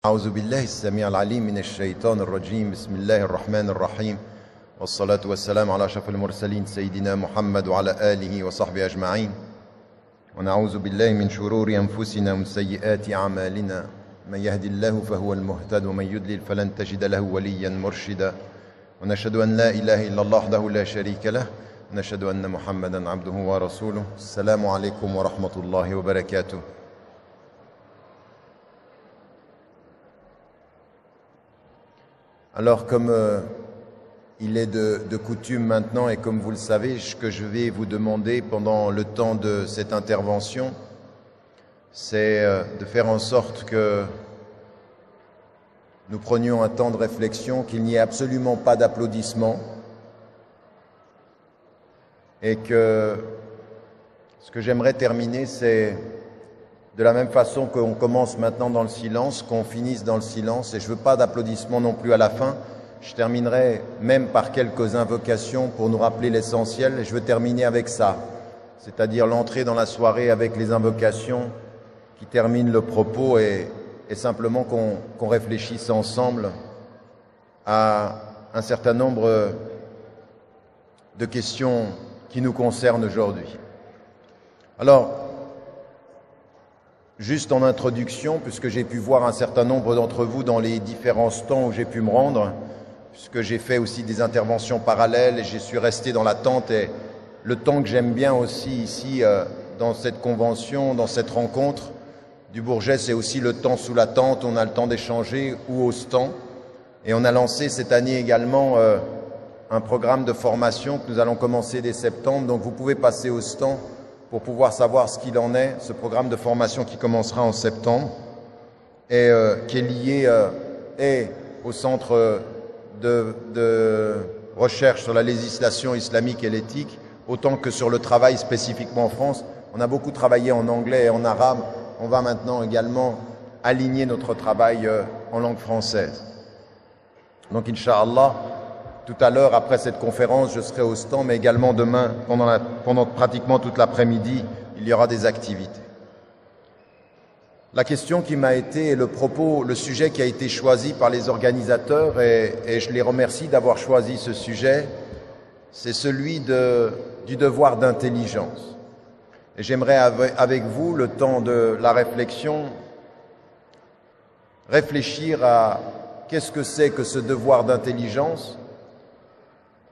أعوذ بالله السميع العليم من الشيطان الرجيم بسم الله الرحمن الرحيم والصلاة والسلام على أشرف المرسلين سيدنا محمد وعلى آله وصحبه أجمعين ونعوذ بالله من شرور أنفسنا ومن سيئات أعمالنا من يهد الله فهو المهتد ومن يضلل فلن تجد له وليا مرشدا ونشهد أن لا إله إلا الله وحده لا شريك له ونشهد أن محمدا عبده ورسوله السلام عليكم ورحمة الله وبركاته. Alors comme il est de coutume maintenant et comme vous le savez, ce que je vais vous demander pendant le temps de cette intervention, c'est de faire en sorte que nous prenions un temps de réflexion, qu'il n'y ait absolument pas d'applaudissements et que ce que j'aimerais terminer, c'est de la même façon qu'on commence maintenant dans le silence, qu'on finisse dans le silence, et je ne veux pas d'applaudissements non plus à la fin. Je terminerai même par quelques invocations pour nous rappeler l'essentiel, et je veux terminer avec ça, c'est-à-dire l'entrée dans la soirée avec les invocations qui terminent le propos et simplement qu'on réfléchisse ensemble à un certain nombre de questions qui nous concernent aujourd'hui. Alors, juste en introduction, puisque j'ai pu voir un certain nombre d'entre vous dans les différents stands où j'ai pu me rendre, puisque j'ai fait aussi des interventions parallèles et je suis resté dans la tente, et le temps que j'aime bien aussi ici dans cette convention, dans cette rencontre du Bourget, c'est aussi le temps sous la tente, on a le temps d'échanger ou au stand. Et on a lancé cette année également un programme de formation que nous allons commencer dès septembre, donc vous pouvez passer au stand pour pouvoir savoir ce qu'il en est, ce programme de formation qui commencera en septembre et qui est lié et au centre de recherche sur la législation islamique et l'éthique, autant que sur le travail spécifiquement en France. On a beaucoup travaillé en anglais et en arabe, on va maintenant également aligner notre travail en langue française. Donc Inch'Allah, tout à l'heure, après cette conférence, je serai au stand, mais également demain, pendant pratiquement toute l'après-midi, il y aura des activités. La question qui m'a été, le sujet qui a été choisi par les organisateurs, et je les remercie d'avoir choisi ce sujet, c'est celui du devoir d'intelligence. Et j'aimerais avec vous, le temps de la réflexion, réfléchir à qu'est-ce que c'est que ce devoir d'intelligence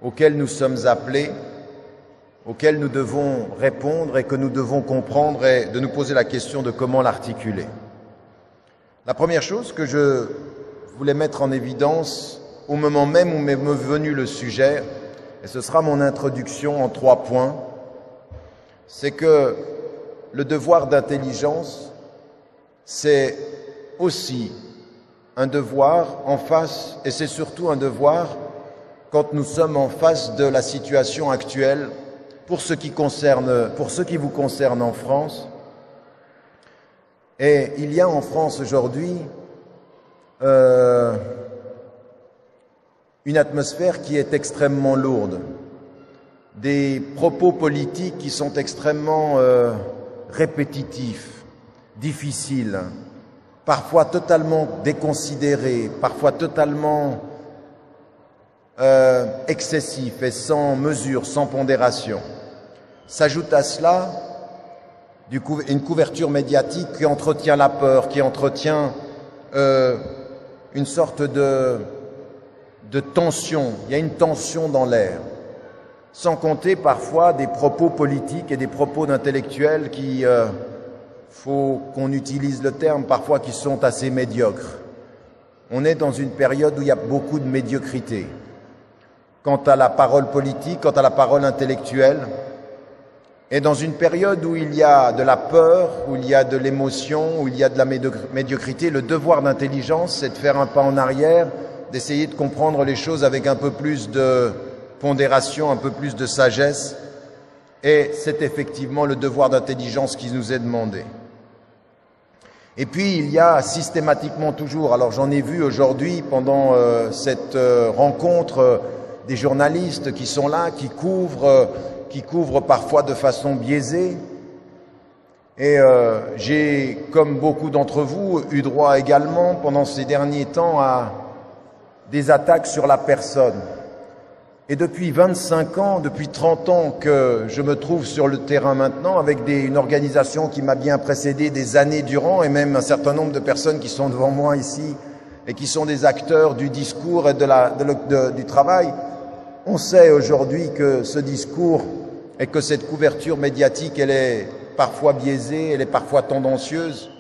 auquel nous sommes appelés, auquel nous devons répondre et que nous devons comprendre, et de nous poser la question de comment l'articuler. La première chose que je voulais mettre en évidence au moment même où m'est venu le sujet, et ce sera mon introduction en 3 points, c'est que le devoir d'intelligence, c'est aussi un devoir en face, et c'est surtout un devoir quand nous sommes en face de la situation actuelle, pour ce qui vous concerne en France. Et il y a en France aujourd'hui une atmosphère qui est extrêmement lourde, des propos politiques qui sont extrêmement répétitifs, difficiles, parfois totalement déconsidérés, parfois totalement excessif et sans mesure, sans pondération. S'ajoute à cela une couverture médiatique qui entretient la peur, qui entretient une sorte de tension. Il y a une tension dans l'air, sans compter parfois des propos politiques et des propos d'intellectuels qui, faut qu'on utilise le terme, parfois qui sont assez médiocres. On est dans une période où il y a beaucoup de médiocrité quant à la parole politique, quant à la parole intellectuelle, et dans une période où il y a de la peur, où il y a de l'émotion, où il y a de la médiocrité, le devoir d'intelligence, c'est de faire un pas en arrière, d'essayer de comprendre les choses avec un peu plus de pondération, un peu plus de sagesse, et c'est effectivement le devoir d'intelligence qui nous est demandé. Et puis il y a systématiquement toujours, alors j'en ai vu aujourd'hui pendant cette rencontre, des journalistes qui sont là, qui couvrent parfois de façon biaisée, Et j'ai, comme beaucoup d'entre vous, eu droit également pendant ces derniers temps à des attaques sur la personne. Et depuis 25 ans, depuis 30 ans que je me trouve sur le terrain maintenant avec une organisation qui m'a bien précédé des années durant, et même un certain nombre de personnes qui sont devant moi ici et qui sont des acteurs du discours et du travail, on sait aujourd'hui que ce discours et que cette couverture médiatique, elle est parfois biaisée, elle est parfois tendancieuse.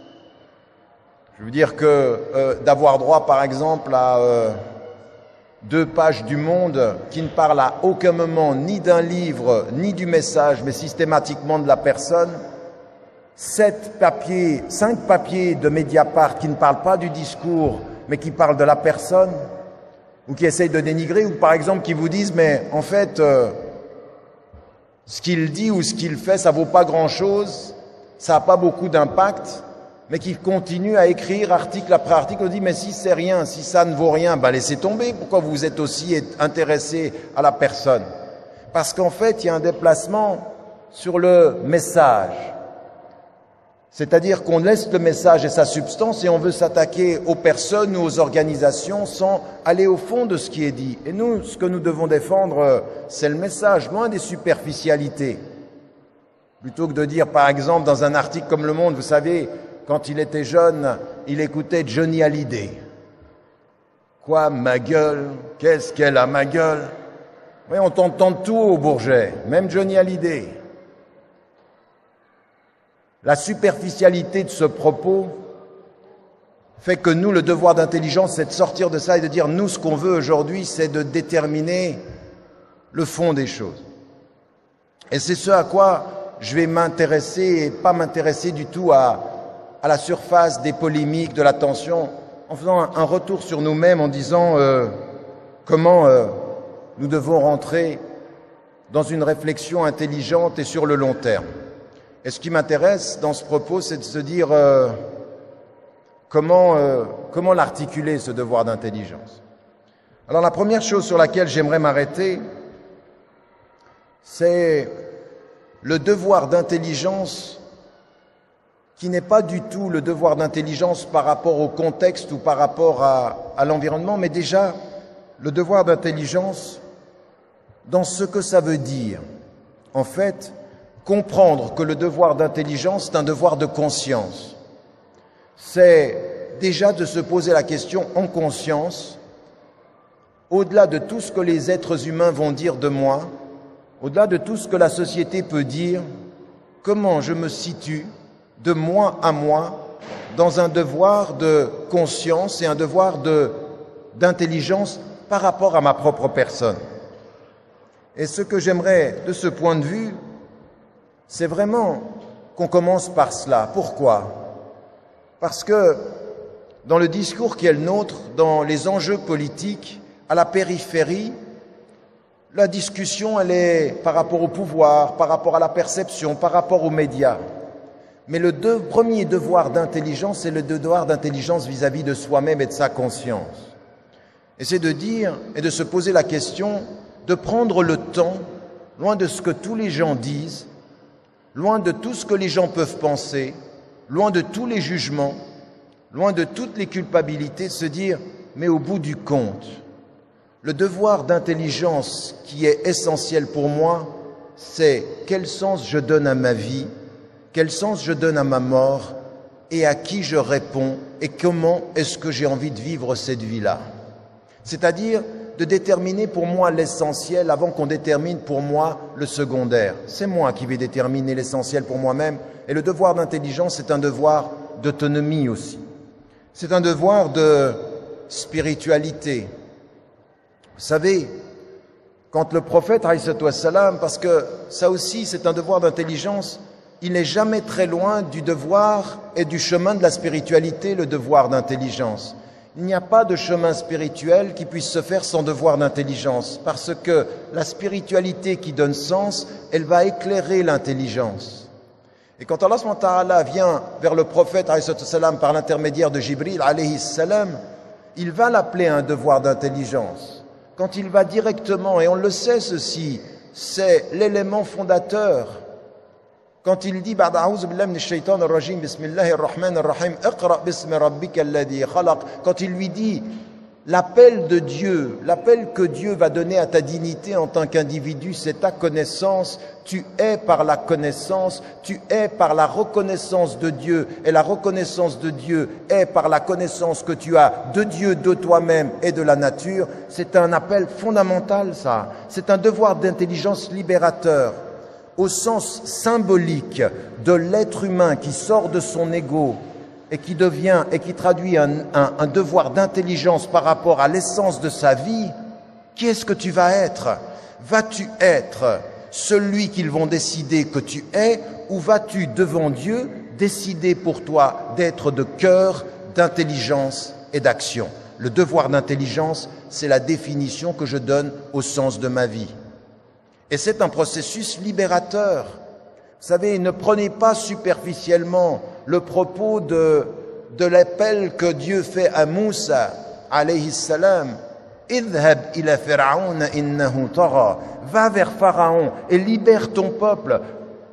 Je veux dire que d'avoir droit, par exemple, à 2 pages du Monde qui ne parlent à aucun moment ni d'un livre, ni du message, mais systématiquement de la personne, 5 papiers de Mediapart qui ne parlent pas du discours, mais qui parlent de la personne, ou qui essayent de dénigrer, ou par exemple qui vous disent, mais en fait, ce qu'il dit ou ce qu'il fait, ça vaut pas grand-chose, ça n'a pas beaucoup d'impact, mais qui continue à écrire article après article, on dit mais si c'est rien, si ça ne vaut rien, ben laissez tomber, pourquoi vous êtes aussi intéressé à la personne? Parce qu'en fait, il y a un déplacement sur le message. C'est-à-dire qu'on laisse le message et sa substance et on veut s'attaquer aux personnes ou aux organisations sans aller au fond de ce qui est dit. Et nous, ce que nous devons défendre, c'est le message, loin des superficialités. Plutôt que de dire, par exemple, dans un article comme Le Monde, vous savez, quand il était jeune, il écoutait Johnny Hallyday. Quoi, ma gueule? Qu'est-ce qu'elle a, ma gueule? Oui, on t'entend tout au Bourget, même Johnny Hallyday. La superficialité de ce propos fait que nous, le devoir d'intelligence, c'est de sortir de ça et de dire, nous, ce qu'on veut aujourd'hui, c'est de déterminer le fond des choses. Et c'est ce à quoi je vais m'intéresser et pas m'intéresser du tout à la surface des polémiques, de la tension, en faisant un retour sur nous-mêmes, en disant comment nous devons rentrer dans une réflexion intelligente et sur le long terme. Et ce qui m'intéresse dans ce propos, c'est de se dire comment l'articuler, ce devoir d'intelligence. Alors la première chose sur laquelle j'aimerais m'arrêter, c'est le devoir d'intelligence qui n'est pas du tout le devoir d'intelligence par rapport au contexte ou par rapport à l'environnement, mais déjà le devoir d'intelligence dans ce que ça veut dire. En fait, comprendre que le devoir d'intelligence est un devoir de conscience. C'est déjà de se poser la question en conscience, au-delà de tout ce que les êtres humains vont dire de moi, au-delà de tout ce que la société peut dire, comment je me situe de moi à moi dans un devoir de conscience et un devoir d'intelligence par rapport à ma propre personne. Et ce que j'aimerais de ce point de vue, c'est vraiment qu'on commence par cela. Pourquoi? Parce que dans le discours qui est le nôtre, dans les enjeux politiques, à la périphérie, la discussion, elle est par rapport au pouvoir, par rapport à la perception, par rapport aux médias. Mais le premier devoir d'intelligence, c'est le devoir d'intelligence vis-à-vis de soi-même et de sa conscience. Et c'est de dire et de se poser la question, de prendre le temps, loin de ce que tous les gens disent, loin de tout ce que les gens peuvent penser, loin de tous les jugements, loin de toutes les culpabilités, de se dire, mais au bout du compte, le devoir d'intelligence qui est essentiel pour moi, c'est quel sens je donne à ma vie, quel sens je donne à ma mort et à qui je réponds et comment est-ce que j'ai envie de vivre cette vie-là. C'est-à-dire de déterminer pour moi l'essentiel avant qu'on détermine pour moi le secondaire. C'est moi qui vais déterminer l'essentiel pour moi-même et le devoir d'intelligence, c'est un devoir d'autonomie aussi. C'est un devoir de spiritualité. Vous savez, quand le prophète, alayhi salam, parce que ça aussi c'est un devoir d'intelligence, il n'est jamais très loin du devoir et du chemin de la spiritualité, le devoir d'intelligence. Il n'y a pas de chemin spirituel qui puisse se faire sans devoir d'intelligence, parce que la spiritualité qui donne sens, elle va éclairer l'intelligence. Et quand Allah subhanahu wa ta'ala vient vers le prophète alayhi salam par l'intermédiaire de Jibril alayhi salam, il va l'appeler à un devoir d'intelligence. Quand il va directement, et on le sait ceci, c'est l'élément fondateur Quand il dit بعد أعوذ بالله من الشيطان الرجيم بسم الله الرحمن الرحيم اقرأ باسم ربك الذي خلق, quand il lui dit l'appel de Dieu, l'appel que Dieu va donner à ta dignité en tant qu'individu, c'est ta connaissance. Tu es par la connaissance, tu es par la reconnaissance de Dieu. Et la reconnaissance de Dieu est par la connaissance que tu as de Dieu, de toi-même et de la nature. C'est un appel fondamental, ça. C'est un devoir d'intelligence libérateur, au sens symbolique de l'être humain qui sort de son ego et qui devient et qui traduit un devoir d'intelligence par rapport à l'essence de sa vie. Qui est-ce que tu vas être? Vas-tu être celui qu'ils vont décider que tu es, ou vas-tu devant Dieu décider pour toi d'être de cœur, d'intelligence et d'action? Le devoir d'intelligence, c'est la définition que je donne au sens de ma vie. Et c'est un processus libérateur. Vous savez, ne prenez pas superficiellement le propos de l'appel que Dieu fait à Moussa, alayhi salam. Idhab ila Fir'aun innahu tagha. Va vers Pharaon et libère ton peuple.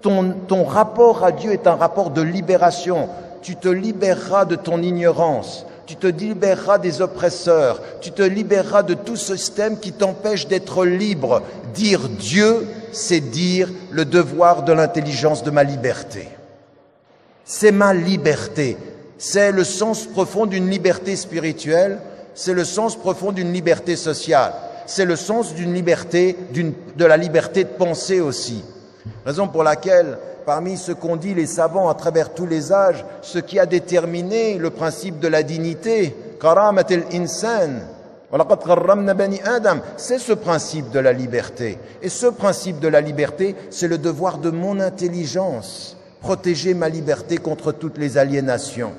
Ton rapport à Dieu est un rapport de libération. Tu te libéreras de ton ignorance. Tu te libéreras des oppresseurs. Tu te libéreras de tout système qui t'empêche d'être libre. Dire Dieu, c'est dire le devoir de l'intelligence de ma liberté. C'est ma liberté. C'est le sens profond d'une liberté spirituelle. C'est le sens profond d'une liberté sociale. C'est le sens d'une liberté, de la liberté de penser aussi. Raison pour laquelle, parmi ce qu'ont dit les savants à travers tous les âges, ce qui a déterminé le principe de la dignité, karamat al-insan, c'est ce principe de la liberté. Et ce principe de la liberté, c'est le devoir de mon intelligence. Protéger ma liberté contre toutes les aliénations.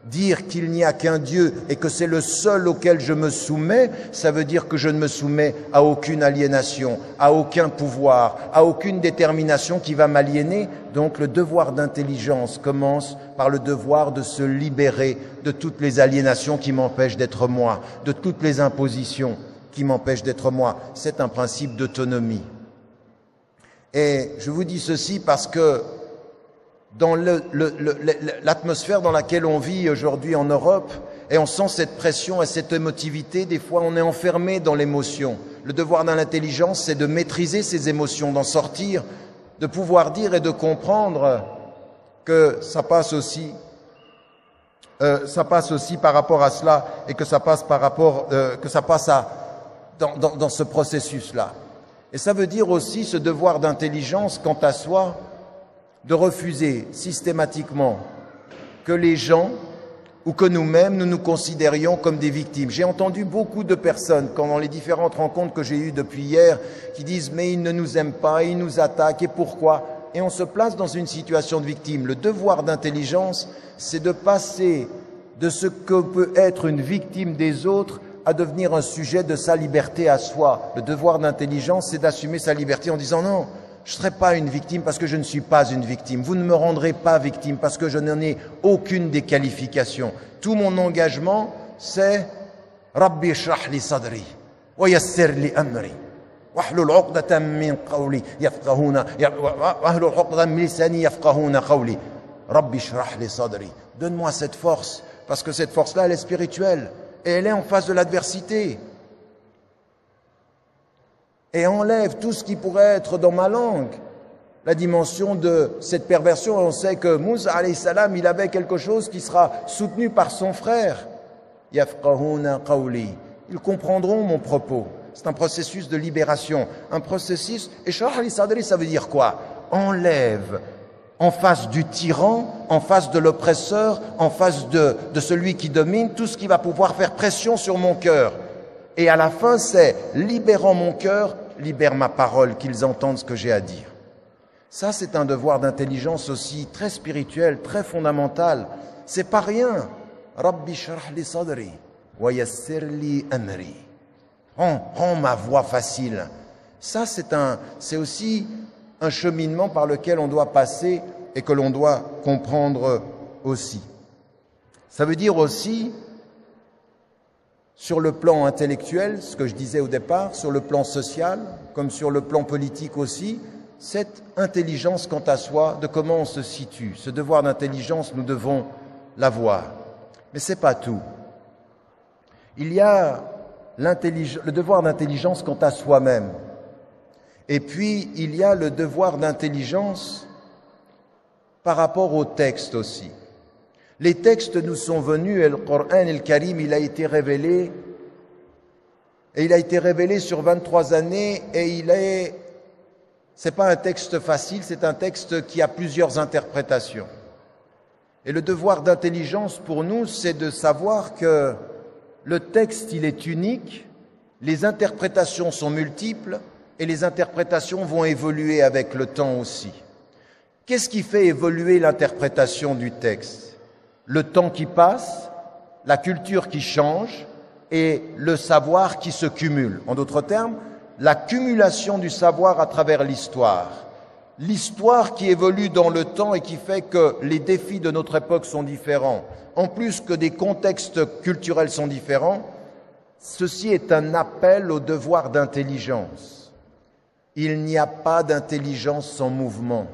Dire qu'il n'y a qu'un Dieu et que c'est le seul auquel je me soumets, ça veut dire que je ne me soumets à aucune aliénation, à aucun pouvoir, à aucune détermination qui va m'aliéner. Donc le devoir d'intelligence commence par le devoir de se libérer de toutes les aliénations qui m'empêchent d'être moi, de toutes les impositions qui m'empêchent d'être moi. C'est un principe d'autonomie. Et je vous dis ceci parce que dans l'atmosphère dans laquelle on vit aujourd'hui en Europe, et on sent cette pression et cette émotivité, des fois on est enfermé dans l'émotion. Le devoir d'un intelligence, c'est de maîtriser ses émotions, d'en sortir, de pouvoir dire et de comprendre que ça passe aussi par rapport à cela, et que ça passe par rapport, dans ce processus-là. Et ça veut dire aussi ce devoir d'intelligence quant à soi, de refuser systématiquement que les gens ou que nous-mêmes, nous nous considérions comme des victimes. J'ai entendu beaucoup de personnes, dans les différentes rencontres que j'ai eues depuis hier, qui disent « mais ils ne nous aiment pas, ils nous attaquent, et pourquoi ?» Et on se place dans une situation de victime. Le devoir d'intelligence, c'est de passer de ce que peut être une victime des autres à devenir un sujet de sa liberté à soi. Le devoir d'intelligence, c'est d'assumer sa liberté en disant « non, je ne serai pas une victime parce que je ne suis pas une victime. Vous ne me rendrez pas victime parce que je n'en ai aucune des qualifications. Tout mon engagement, c'est « Rabbi shrah li sadri, wa yassir li amri, wahlul uqdatan min qawli yafqahuna, wahlul uqdatan min lisani yafqahuna qawli. Rabbi shrah li sadri. » Donne-moi cette force, parce que cette force-là, elle est spirituelle et elle est en face de l'adversité. Et enlève tout ce qui pourrait être dans ma langue, la dimension de cette perversion. On sait que Moussa, alayhi salam, il avait quelque chose qui sera soutenu par son frère. Yafqahuna qawli. Ils comprendront mon propos. C'est un processus de libération, un processus. Et shrah li sadri, ça veut dire quoi? Enlève en face du tyran, en face de l'oppresseur, en face de celui qui domine, tout ce qui va pouvoir faire pression sur mon cœur. Et à la fin, c'est libérant mon cœur, libère ma parole, qu'ils entendent ce que j'ai à dire. Ça, c'est un devoir d'intelligence aussi très spirituel, très fondamental. C'est pas rien. Rabbi shrah li sadri, wa yassir li amri. Rends ma voie facile. Ça, c'est aussi un cheminement par lequel on doit passer et que l'on doit comprendre aussi. Ça veut dire aussi, sur le plan intellectuel, ce que je disais au départ, sur le plan social, comme sur le plan politique aussi, cette intelligence quant à soi, de comment on se situe. Ce devoir d'intelligence, nous devons l'avoir. Mais ce n'est pas tout. Il y a le devoir d'intelligence quant à soi-même. Et puis, il y a le devoir d'intelligence par rapport aux textes aussi. Les textes nous sont venus, et le Coran el-Karim, il a été révélé, et il a été révélé sur 23 années, et c'est pas un texte facile, c'est un texte qui a plusieurs interprétations. Et le devoir d'intelligence pour nous, c'est de savoir que le texte, il est unique, les interprétations sont multiples, et les interprétations vont évoluer avec le temps aussi. Qu'est-ce qui fait évoluer l'interprétation du texte? Le temps qui passe, la culture qui change et le savoir qui se cumule. En d'autres termes, la cumulation du savoir à travers l'histoire. L'histoire qui évolue dans le temps et qui fait que les défis de notre époque sont différents. En plus que des contextes culturels sont différents, ceci est un appel au devoir d'intelligence. Il n'y a pas d'intelligence sans mouvement.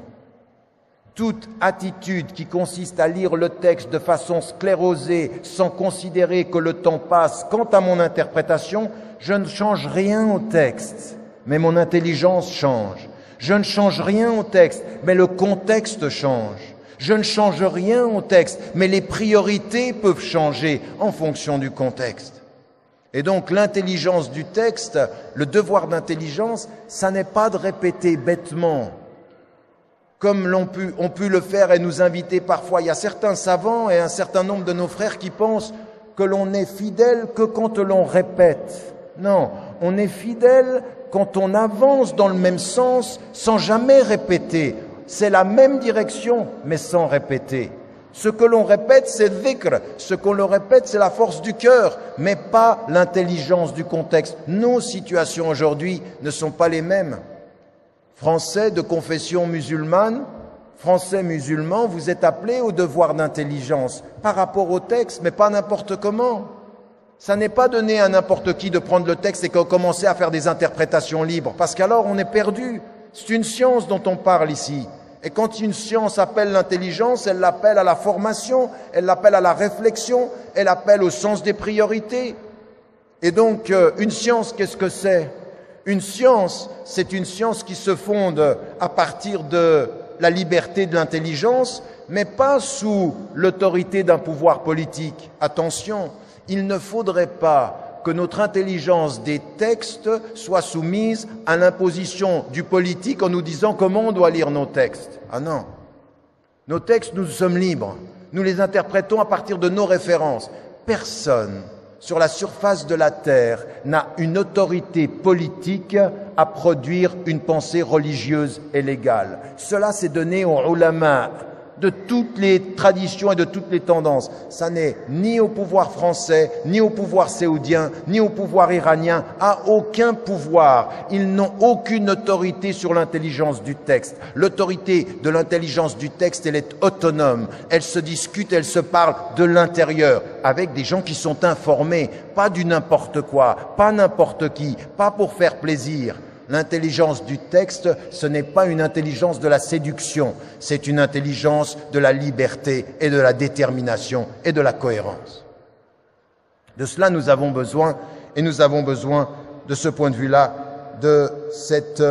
Toute attitude qui consiste à lire le texte de façon sclérosée, sans considérer que le temps passe, quant à mon interprétation, je ne change rien au texte, mais mon intelligence change. Je ne change rien au texte, mais le contexte change. Je ne change rien au texte, mais les priorités peuvent changer en fonction du contexte. Et donc l'intelligence du texte, le devoir d'intelligence, ça n'est pas de répéter bêtement, comme on pu le faire et nous inviter parfois. Il y a certains savants et un certain nombre de nos frères qui pensent que l'on est fidèle que quand l'on répète. Non, on est fidèle quand on avance dans le même sens sans jamais répéter. C'est la même direction, mais sans répéter. Ce que l'on répète, c'est dhikr. Ce qu'on le répète, c'est la force du cœur, mais pas l'intelligence du contexte. Nos situations aujourd'hui ne sont pas les mêmes. Français de confession musulmane, Français musulmans, vous êtes appelés au devoir d'intelligence par rapport au texte, mais pas n'importe comment. Ça n'est pas donné à n'importe qui de prendre le texte et de commencer à faire des interprétations libres, parce qu'alors on est perdu. C'est une science dont on parle ici. Et quand une science appelle l'intelligence, elle l'appelle à la formation, elle l'appelle à la réflexion, elle appelle au sens des priorités. Et donc, une science, qu'est-ce que c'est? Une science, c'est une science qui se fonde à partir de la liberté de l'intelligence, mais pas sous l'autorité d'un pouvoir politique. Attention, il ne faudrait pas que notre intelligence des textes soit soumise à l'imposition du politique en nous disant comment on doit lire nos textes. Ah non. Nos textes, nous sommes libres. Nous les interprétons à partir de nos références. Personne sur la surface de la terre n'a une autorité politique à produire une pensée religieuse et légale. Cela s'est donné aux ulama de toutes les traditions et de toutes les tendances. Ça n'est ni au pouvoir français, ni au pouvoir saoudien, ni au pouvoir iranien, à aucun pouvoir. Ils n'ont aucune autorité sur l'intelligence du texte. L'autorité de l'intelligence du texte, elle est autonome. Elle se discute, elle se parle de l'intérieur, avec des gens qui sont informés, pas du n'importe quoi, pas n'importe qui, pas pour faire plaisir. L'intelligence du texte, ce n'est pas une intelligence de la séduction, c'est une intelligence de la liberté et de la détermination et de la cohérence. De cela, nous avons besoin, et nous avons besoin de ce point de vue-là, de cette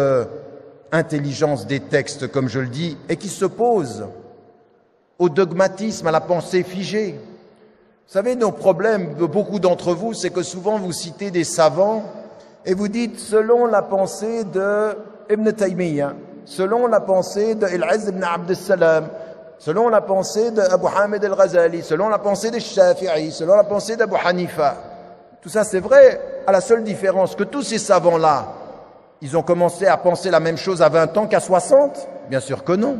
intelligence des textes, comme je le dis, et qui s'oppose au dogmatisme, à la pensée figée. Vous savez, nos problèmes de beaucoup d'entre vous, c'est que souvent vous citez des savants, et vous dites, selon la pensée de Ibn Taymiyyah, selon la pensée de Al-Izz ibn Abd al-Salam, selon la pensée d'Abu Hamid al-Ghazali, selon la pensée de Shafi'i, selon la pensée d'Abu Hanifa. Tout ça, c'est vrai, à la seule différence que tous ces savants-là, ils ont commencé à penser la même chose à 20 ans qu'à 60? Bien sûr que non.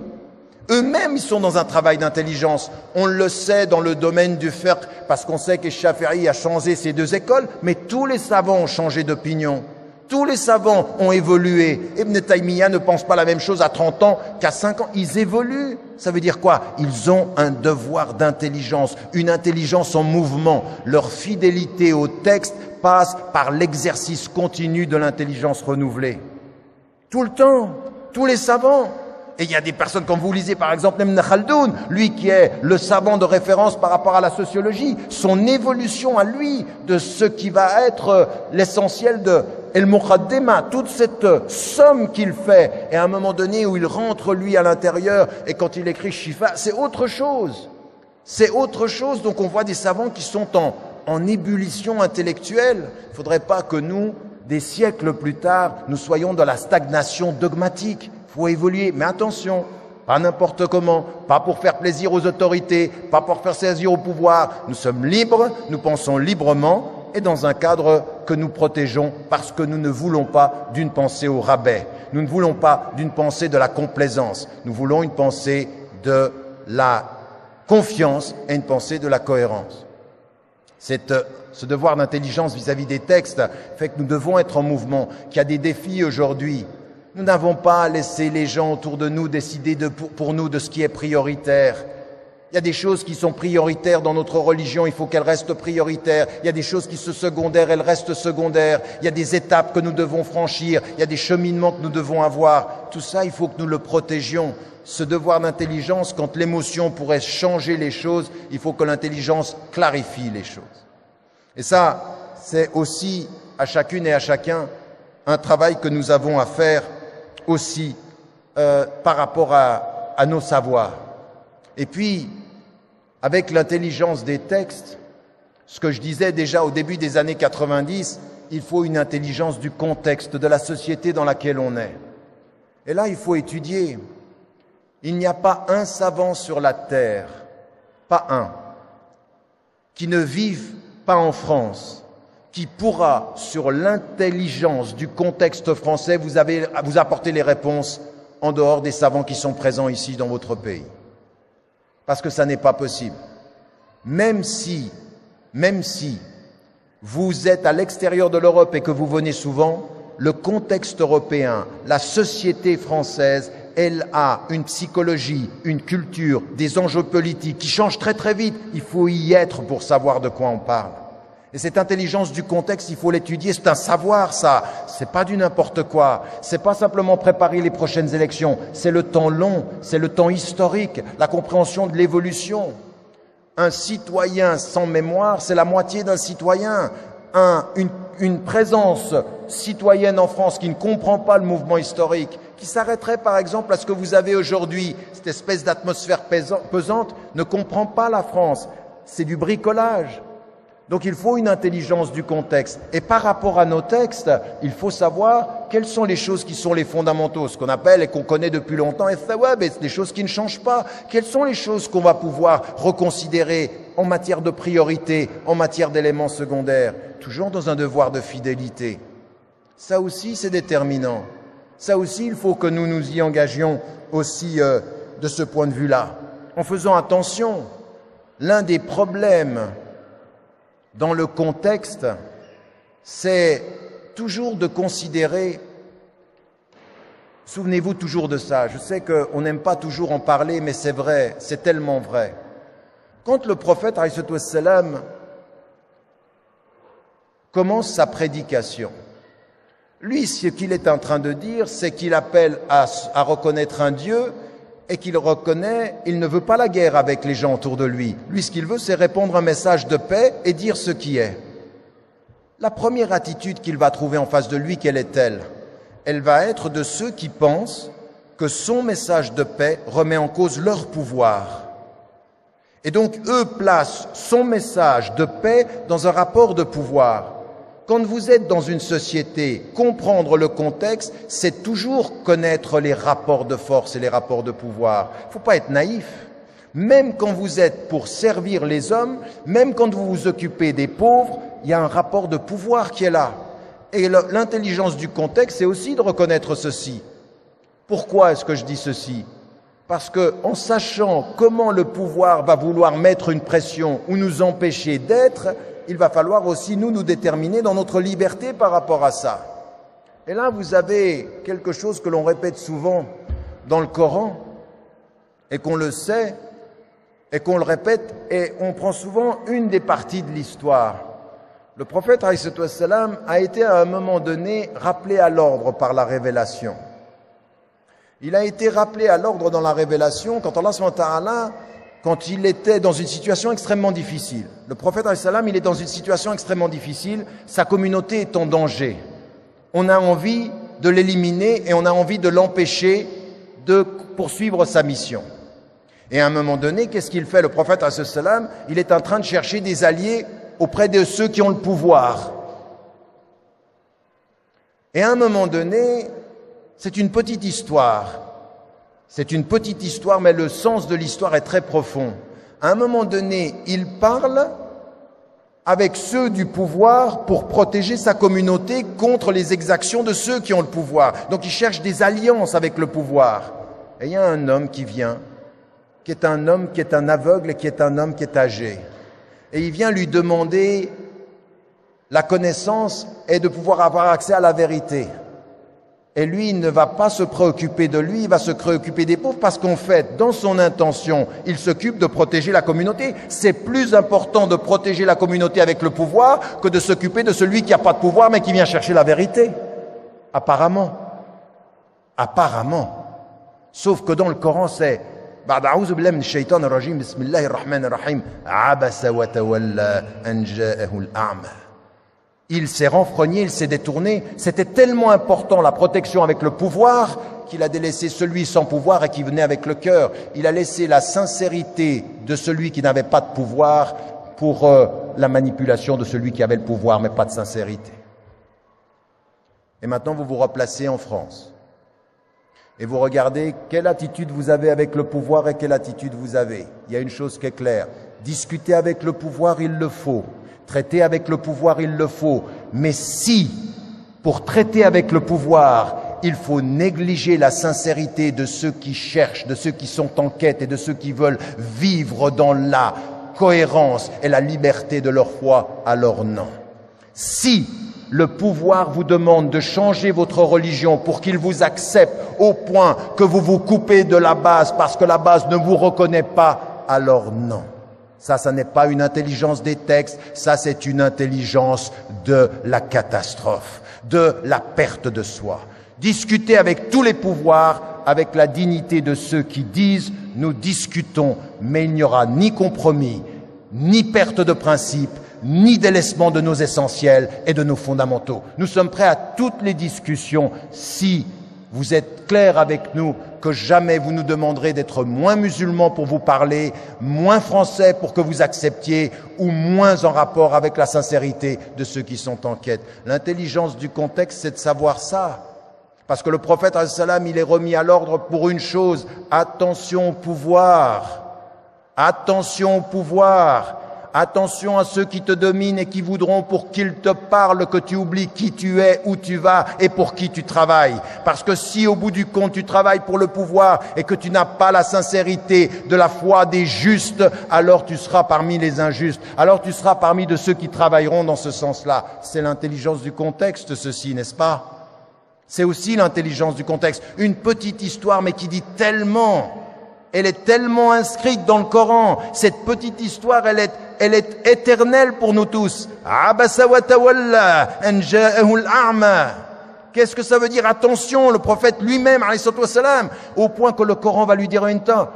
Eux-mêmes, ils sont dans un travail d'intelligence. On le sait dans le domaine du fiqh, parce qu'on sait que Shafi'i a changé ses deux écoles, mais tous les savants ont changé d'opinion. Tous les savants ont évolué. Ibn Taymiyyah ne pense pas la même chose à 30 ans qu'à 5 ans. Ils évoluent. Ça veut dire quoi? Ils ont un devoir d'intelligence, une intelligence en mouvement. Leur fidélité au texte passe par l'exercice continu de l'intelligence renouvelée. Tout le temps. tous les savants. Et il y a des personnes, comme vous lisez par exemple Ibn Khaldoun, lui qui est le savant de référence par rapport à la sociologie, son évolution à lui de ce qui va être l'essentiel de El Muqaddima, toute cette somme qu'il fait, et à un moment donné où il rentre lui à l'intérieur, et quand il écrit Shifa, c'est autre chose. C'est autre chose, donc on voit des savants qui sont en ébullition intellectuelle. Il ne faudrait pas que nous, des siècles plus tard, nous soyons dans la stagnation dogmatique. Il faut évoluer, mais attention, pas n'importe comment, pas pour faire plaisir aux autorités, pas pour faire plaisir au pouvoir. Nous sommes libres, nous pensons librement et dans un cadre que nous protégeons parce que nous ne voulons pas d'une pensée au rabais. Nous ne voulons pas d'une pensée de la complaisance. Nous voulons une pensée de la confiance et une pensée de la cohérence. Ce devoir d'intelligence vis-à-vis des textes fait que nous devons être en mouvement, qu'il y a des défis aujourd'hui. Nous n'avons pas à laisser les gens autour de nous décider pour nous de ce qui est prioritaire. Il y a des choses qui sont prioritaires dans notre religion, il faut qu'elles restent prioritaires. Il y a des choses qui sont secondaires, elles restent secondaires. Il y a des étapes que nous devons franchir, il y a des cheminements que nous devons avoir. Tout ça, il faut que nous le protégions. Ce devoir d'intelligence, quand l'émotion pourrait changer les choses, il faut que l'intelligence clarifie les choses. Et ça, c'est aussi à chacune et à chacun un travail que nous avons à faire aussi par rapport à nos savoirs. Et puis, avec l'intelligence des textes, ce que je disais déjà au début des années 90, il faut une intelligence du contexte, de la société dans laquelle on est. Et là, il faut étudier. Il n'y a pas un savant sur la terre, pas un, qui ne vive pas en France, qui pourra, sur l'intelligence du contexte français, vous apporter les réponses en dehors des savants qui sont présents ici dans votre pays. Parce que ça n'est pas possible. Même si vous êtes à l'extérieur de l'Europe et que vous venez souvent, le contexte européen, la société française, elle a une psychologie, une culture, des enjeux politiques qui changent très très vite. Il faut y être pour savoir de quoi on parle. Et cette intelligence du contexte, il faut l'étudier, c'est un savoir ça, c'est pas du n'importe quoi, c'est pas simplement préparer les prochaines élections, c'est le temps long, c'est le temps historique, la compréhension de l'évolution. Un citoyen sans mémoire, c'est la moitié d'un citoyen. Une présence citoyenne en France qui ne comprend pas le mouvement historique, qui s'arrêterait par exemple à ce que vous avez aujourd'hui, cette espèce d'atmosphère pesante, ne comprend pas la France, c'est du bricolage. Donc il faut une intelligence du contexte. Et par rapport à nos textes, il faut savoir quelles sont les choses qui sont les fondamentaux, ce qu'on appelle et qu'on connaît depuis longtemps, et c'est des choses qui ne changent pas. Quelles sont les choses qu'on va pouvoir reconsidérer en matière de priorité, en matière d'éléments secondaires, toujours dans un devoir de fidélité. Ça aussi, c'est déterminant. Ça aussi, il faut que nous nous y engagions aussi de ce point de vue-là. En faisant attention, l'un des problèmes dans le contexte, c'est toujours de considérer, souvenez-vous toujours de ça, je sais qu'on n'aime pas toujours en parler, mais c'est vrai, c'est tellement vrai. Quand le prophète, alayhi salam, commence sa prédication, lui, ce qu'il est en train de dire, c'est qu'il appelle à reconnaître un Dieu et qu'il reconnaît, il ne veut pas la guerre avec les gens autour de lui. Lui, ce qu'il veut, c'est répondre un message de paix et dire ce qui est. La première attitude qu'il va trouver en face de lui, quelle est-elle? Elle va être de ceux qui pensent que son message de paix remet en cause leur pouvoir. Et donc, eux placent son message de paix dans un rapport de pouvoir. Quand vous êtes dans une société, comprendre le contexte, c'est toujours connaître les rapports de force et les rapports de pouvoir. Il ne faut pas être naïf. Même quand vous êtes pour servir les hommes, même quand vous vous occupez des pauvres, il y a un rapport de pouvoir qui est là. Et l'intelligence du contexte, c'est aussi de reconnaître ceci. Pourquoi est-ce que je dis ceci? Parce que en sachant comment le pouvoir va vouloir mettre une pression ou nous empêcher d'être, il va falloir aussi nous déterminer dans notre liberté par rapport à ça. Et là, vous avez quelque chose que l'on répète souvent dans le Coran, et qu'on le sait, et qu'on le répète, et on prend souvent une des parties de l'histoire. Le prophète, alayhi salam, a été à un moment donné rappelé à l'ordre par la révélation. Il a été rappelé à l'ordre dans la révélation quand Allah subhanahu wa ta'ala, quand il était dans une situation extrêmement difficile. Le prophète alayhi salam, il est dans une situation extrêmement difficile, sa communauté est en danger. On a envie de l'éliminer et on a envie de l'empêcher de poursuivre sa mission. Et à un moment donné, qu'est-ce qu'il fait le prophète alayhi salam? Il est en train de chercher des alliés auprès de ceux qui ont le pouvoir. Et à un moment donné, c'est une petite histoire. C'est une petite histoire, mais le sens de l'histoire est très profond. À un moment donné, il parle avec ceux du pouvoir pour protéger sa communauté contre les exactions de ceux qui ont le pouvoir. Donc il cherche des alliances avec le pouvoir. Et il y a un homme qui vient, qui est un homme qui est un aveugle et qui est un homme qui est âgé. Et il vient lui demander la connaissance et de pouvoir avoir accès à la vérité. Et lui, il ne va pas se préoccuper de lui, il va se préoccuper des pauvres parce qu'en fait, dans son intention, il s'occupe de protéger la communauté. C'est plus important de protéger la communauté avec le pouvoir que de s'occuper de celui qui n'a pas de pouvoir mais qui vient chercher la vérité. Apparemment. Apparemment. Sauf que dans le Coran, c'est بعد أعوذ بالله من الشيطان الرجيم بسم الله الرحمن الرحيم عبس وتولى أن جاءه الأعمى. Il s'est renfrogné, il s'est détourné. C'était tellement important la protection avec le pouvoir qu'il a délaissé celui sans pouvoir et qui venait avec le cœur. Il a laissé la sincérité de celui qui n'avait pas de pouvoir pour la manipulation de celui qui avait le pouvoir mais pas de sincérité. Et maintenant vous vous replacez en France. Et vous regardez quelle attitude vous avez avec le pouvoir et quelle attitude vous avez. Il y a une chose qui est claire. Discuter avec le pouvoir, il le faut. Traiter avec le pouvoir, il le faut. Mais si, pour traiter avec le pouvoir, il faut négliger la sincérité de ceux qui cherchent, de ceux qui sont en quête et de ceux qui veulent vivre dans la cohérence et la liberté de leur foi, alors non. Si le pouvoir vous demande de changer votre religion pour qu'il vous accepte au point que vous vous coupez de la base parce que la base ne vous reconnaît pas, alors non. Ça n'est pas une intelligence des textes, ça c'est une intelligence de la catastrophe, de la perte de soi. Discutez avec tous les pouvoirs, avec la dignité de ceux qui disent « nous discutons », mais il n'y aura ni compromis, ni perte de principe, ni délaissement de nos essentiels et de nos fondamentaux. Nous sommes prêts à toutes les discussions si vous êtes clair avec nous que jamais vous nous demanderez d'être moins musulmans pour vous parler, moins français pour que vous acceptiez ou moins en rapport avec la sincérité de ceux qui sont en quête. L'intelligence du contexte, c'est de savoir ça. Parce que le prophète, alayhi salam, il est remis à l'ordre pour une chose, attention au pouvoir. Attention au pouvoir. Attention à ceux qui te dominent et qui voudront pour qu'ils te parlent que tu oublies qui tu es, où tu vas et pour qui tu travailles. Parce que si au bout du compte tu travailles pour le pouvoir et que tu n'as pas la sincérité de la foi des justes, alors tu seras parmi les injustes. Alors tu seras parmi de ceux qui travailleront dans ce sens-là. C'est l'intelligence du contexte, ceci, n'est-ce pas? C'est aussi l'intelligence du contexte. Une petite histoire mais qui dit tellement. Elle est tellement inscrite dans le Coran. Cette petite histoire, elle est éternelle pour nous tous. Abasa wa tawalla an ja'ahu al-a'ma. Qu'est-ce que ça veut dire? Attention, le prophète lui-même, alayhi salatu wassalam, au point que le Coran va lui dire en même temps,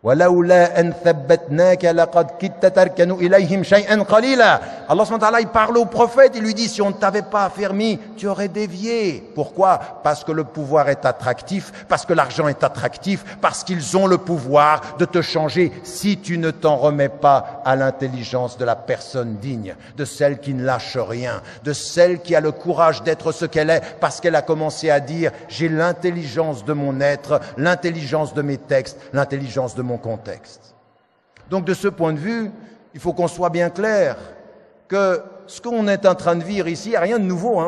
وَلَوْلَا أَنْ ثَبَّتْنَاكَ لَقَدْ كِدْتَ تَرْكَنُ إِلَيْهِمْ شَيْئًا قَلِيلًا. Allah subhanahu wa ta'ala, il parle au prophète, il lui dit, si on ne t'avait pas affermi, tu aurais dévié. Pourquoi? Parce que le pouvoir est attractif, parce que l'argent est attractif, parce qu'ils ont le pouvoir de te changer si tu ne t'en remets pas à l'intelligence de la personne digne, de celle qui ne lâche rien, de celle qui a le courage d'être ce qu'elle est, parce qu'elle a commencé à dire, j'ai l'intelligence de mon être, l'intelligence de mes textes, l'intelligence de mon contexte. Donc de ce point de vue, il faut qu'on soit bien clair que ce qu'on est en train de vivre ici, il n'y a rien de nouveau.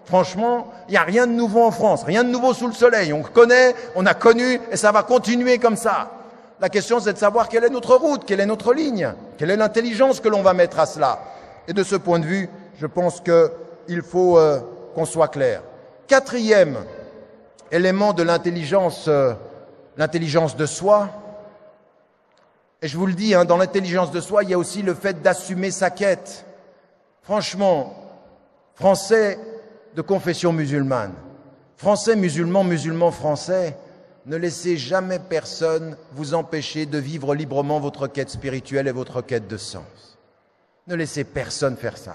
Franchement, il n'y a rien de nouveau en France, rien de nouveau sous le soleil. On connaît, on a connu et ça va continuer comme ça. La question c'est de savoir quelle est notre route, quelle est notre ligne, quelle est l'intelligence que l'on va mettre à cela. Et de ce point de vue, je pense qu'il faut qu'on soit clair. Quatrième élément de l'intelligence, l'intelligence de soi. Et je vous le dis, dans l'intelligence de soi, il y a aussi le fait d'assumer sa quête. Franchement, Français de confession musulmane, Français, musulmans, musulmans, français, ne laissez jamais personne vous empêcher de vivre librement votre quête spirituelle et votre quête de sens. Ne laissez personne faire ça.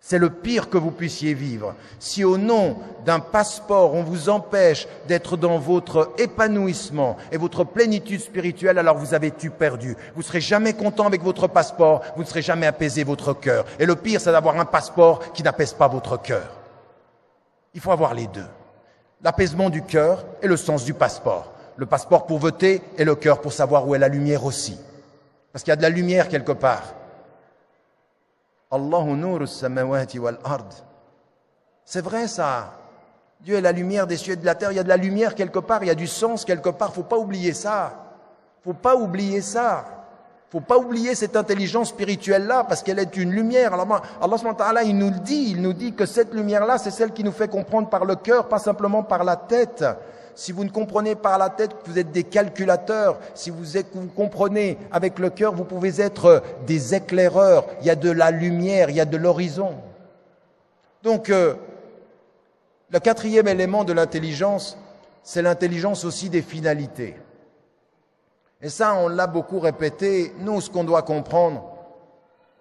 C'est le pire que vous puissiez vivre. Si au nom d'un passeport, on vous empêche d'être dans votre épanouissement et votre plénitude spirituelle, alors vous avez tout perdu. Vous ne serez jamais content avec votre passeport, vous ne serez jamais apaisé votre cœur. Et le pire, c'est d'avoir un passeport qui n'apaise pas votre cœur. Il faut avoir les deux. L'apaisement du cœur et le sens du passeport. Le passeport pour voter et le cœur pour savoir où est la lumière aussi. Parce qu'il y a de la lumière quelque part. Allahu nuru samawati wal ard. C'est vrai ça. Dieu est la lumière des cieux et de la terre. Il y a de la lumière quelque part, il y a du sens quelque part. Faut pas oublier ça. Faut pas oublier ça. Faut pas oublier cette intelligence spirituelle-là parce qu'elle est une lumière. Alors, Allah subhanahu wa ta'ala, il nous dit que cette lumière-là, c'est celle qui nous fait comprendre par le cœur, pas simplement par la tête. Si vous ne comprenez par la tête que vous êtes des calculateurs, si vous comprenez avec le cœur, vous pouvez être des éclaireurs. Il y a de la lumière, il y a de l'horizon. Donc, le quatrième élément de l'intelligence, c'est l'intelligence aussi des finalités. Et ça, on l'a beaucoup répété. Nous, ce qu'on doit comprendre,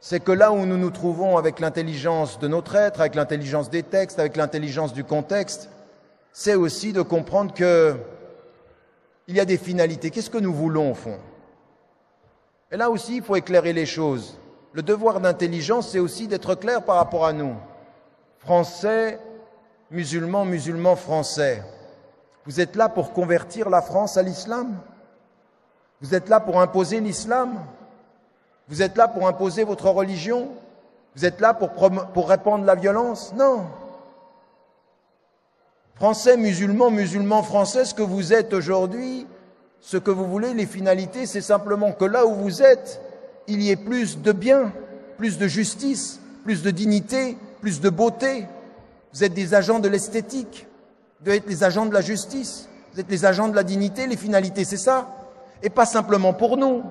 c'est que là où nous nous trouvons avec l'intelligence de notre être, avec l'intelligence des textes, avec l'intelligence du contexte, c'est aussi de comprendre que il y a des finalités. Qu'est-ce que nous voulons au fond? Et là aussi, il faut éclairer les choses. Le devoir d'intelligence, c'est aussi d'être clair par rapport à nous. Français, musulmans, musulmans, français. Vous êtes là pour convertir la France à l'islam? Vous êtes là pour imposer l'islam? Vous êtes là pour imposer votre religion? Vous êtes là pour répandre la violence? Non. Français, musulmans, musulmans, français, ce que vous êtes aujourd'hui, ce que vous voulez, les finalités, c'est simplement que là où vous êtes, il y ait plus de bien, plus de justice, plus de dignité, plus de beauté. Vous êtes des agents de l'esthétique, vous êtes les agents de la justice, vous êtes les agents de la dignité, les finalités, c'est ça. Et pas simplement pour nous.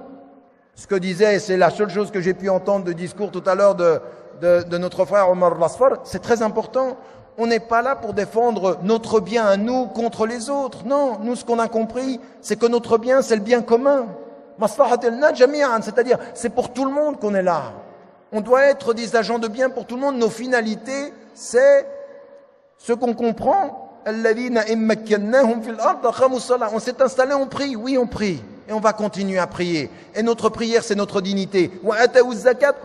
Ce que disait, c'est la seule chose que j'ai pu entendre de discours tout à l'heure de notre frère Omar Lasfar, c'est très important. On n'est pas là pour défendre notre bien à nous contre les autres. Non, nous ce qu'on a compris, c'est que notre bien, c'est le bien commun. C'est-à-dire, c'est pour tout le monde qu'on est là. On doit être des agents de bien pour tout le monde. Nos finalités, c'est ce qu'on comprend. On s'est installé, on prie. Oui, on prie. Et on va continuer à prier. Et notre prière, c'est notre dignité.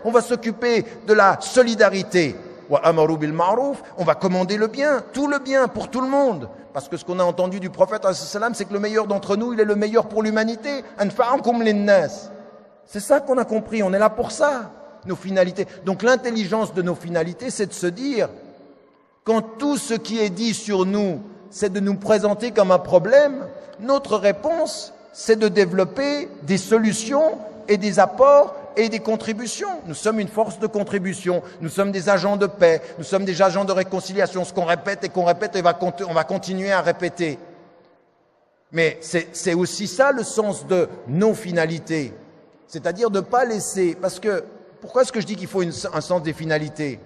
On va s'occuper de la solidarité. On va commander le bien, tout le bien pour tout le monde. Parce que ce qu'on a entendu du prophète, c'est que le meilleur d'entre nous, il est le meilleur pour l'humanité. C'est ça qu'on a compris, on est là pour ça, nos finalités. Donc l'intelligence de nos finalités, c'est de se dire, quand tout ce qui est dit sur nous, c'est de nous présenter comme un problème, notre réponse, c'est de développer des solutions et des apports et des contributions. Nous sommes une force de contribution, nous sommes des agents de paix, nous sommes des agents de réconciliation. Ce qu'on répète et on va continuer à répéter. Mais c'est aussi ça le sens de nos finalités. C'est-à-dire de ne pas laisser... Parce que, pourquoi est-ce que je dis qu'il faut un sens des finalités?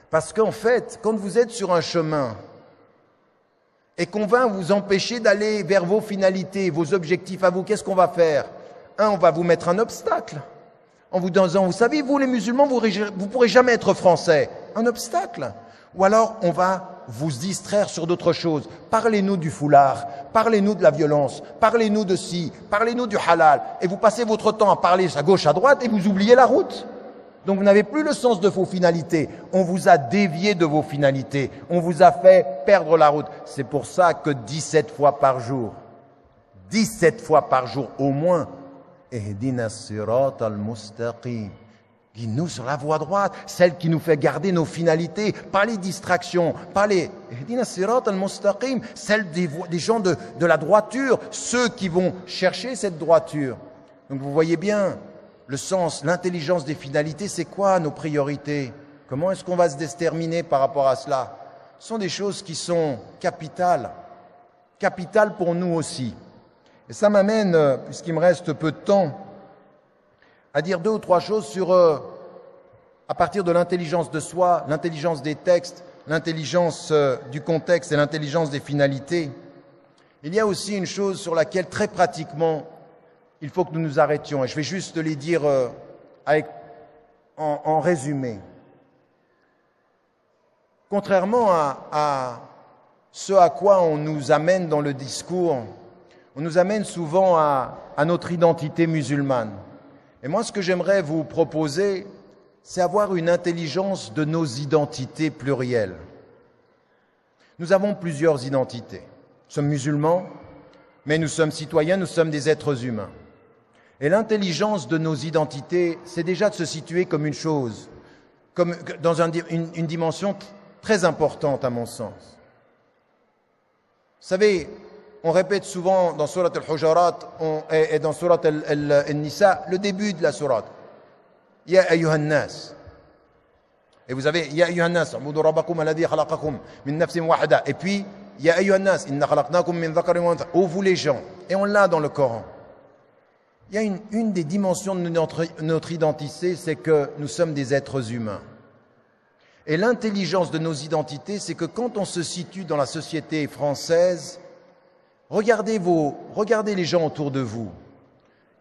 Parce qu'en fait, quand vous êtes sur un chemin et qu'on va vous empêcher d'aller vers vos finalités, vos objectifs à vous, qu'est-ce qu'on va faire? On va vous mettre un obstacle. En vous disant, vous savez, vous les musulmans, vous ne pourrez jamais être français. Un obstacle. Ou alors, on va vous distraire sur d'autres choses. Parlez-nous du foulard, parlez-nous de la violence, parlez-nous de ci, parlez-nous du halal. Et vous passez votre temps à parler à gauche, à droite, et vous oubliez la route. Donc vous n'avez plus le sens de vos finalités. On vous a dévié de vos finalités. On vous a fait perdre la route. C'est pour ça que 17 fois par jour au moins, Ehdina sirat al-mustaqim. Guide-nous sur la voie droite, celle qui nous fait garder nos finalités, pas les distractions, pas les Ehdina sirat al-mustaqim, celle des gens de la droiture, ceux qui vont chercher cette droiture. Donc vous voyez bien le sens, l'intelligence des finalités, c'est quoi nos priorités? Comment est-ce qu'on va se déterminer par rapport à cela? Ce sont des choses qui sont capitales pour nous aussi. Et ça m'amène, puisqu'il me reste peu de temps, à dire 2 ou 3 choses sur, à partir de l'intelligence de soi, l'intelligence des textes, l'intelligence du contexte et l'intelligence des finalités, il y a aussi une chose sur laquelle, très pratiquement, il faut que nous nous arrêtions. Et je vais juste les dire en résumé. Contrairement à ce à quoi on nous amène dans le discours, on nous amène souvent à notre identité musulmane. Et moi, ce que j'aimerais vous proposer, c'est avoir une intelligence de nos identités plurielles. Nous avons plusieurs identités. Nous sommes musulmans, mais nous sommes citoyens, nous sommes des êtres humains. Et l'intelligence de nos identités, c'est déjà de se situer comme une chose, comme dans une dimension très importante à mon sens. Vous savez, on répète souvent dans Surat al-Hujarat et dans Surat al-Nisa le début de la Surat. Ya ayyuhan nas. Et vous avez Ya ayyuhan nas, ubudu rabbakum alladhi khalaqakum min nafsin wahida. Et puis Ya ayyuhan nas, inna khalaqnakum min dhakarin wa untha. Ô vous les gens. Et on l'a dans le Coran. Il y a une des dimensions de notre identité, c'est que nous sommes des êtres humains. Et l'intelligence de nos identités, c'est que quand on se situe dans la société française, regardez les gens autour de vous.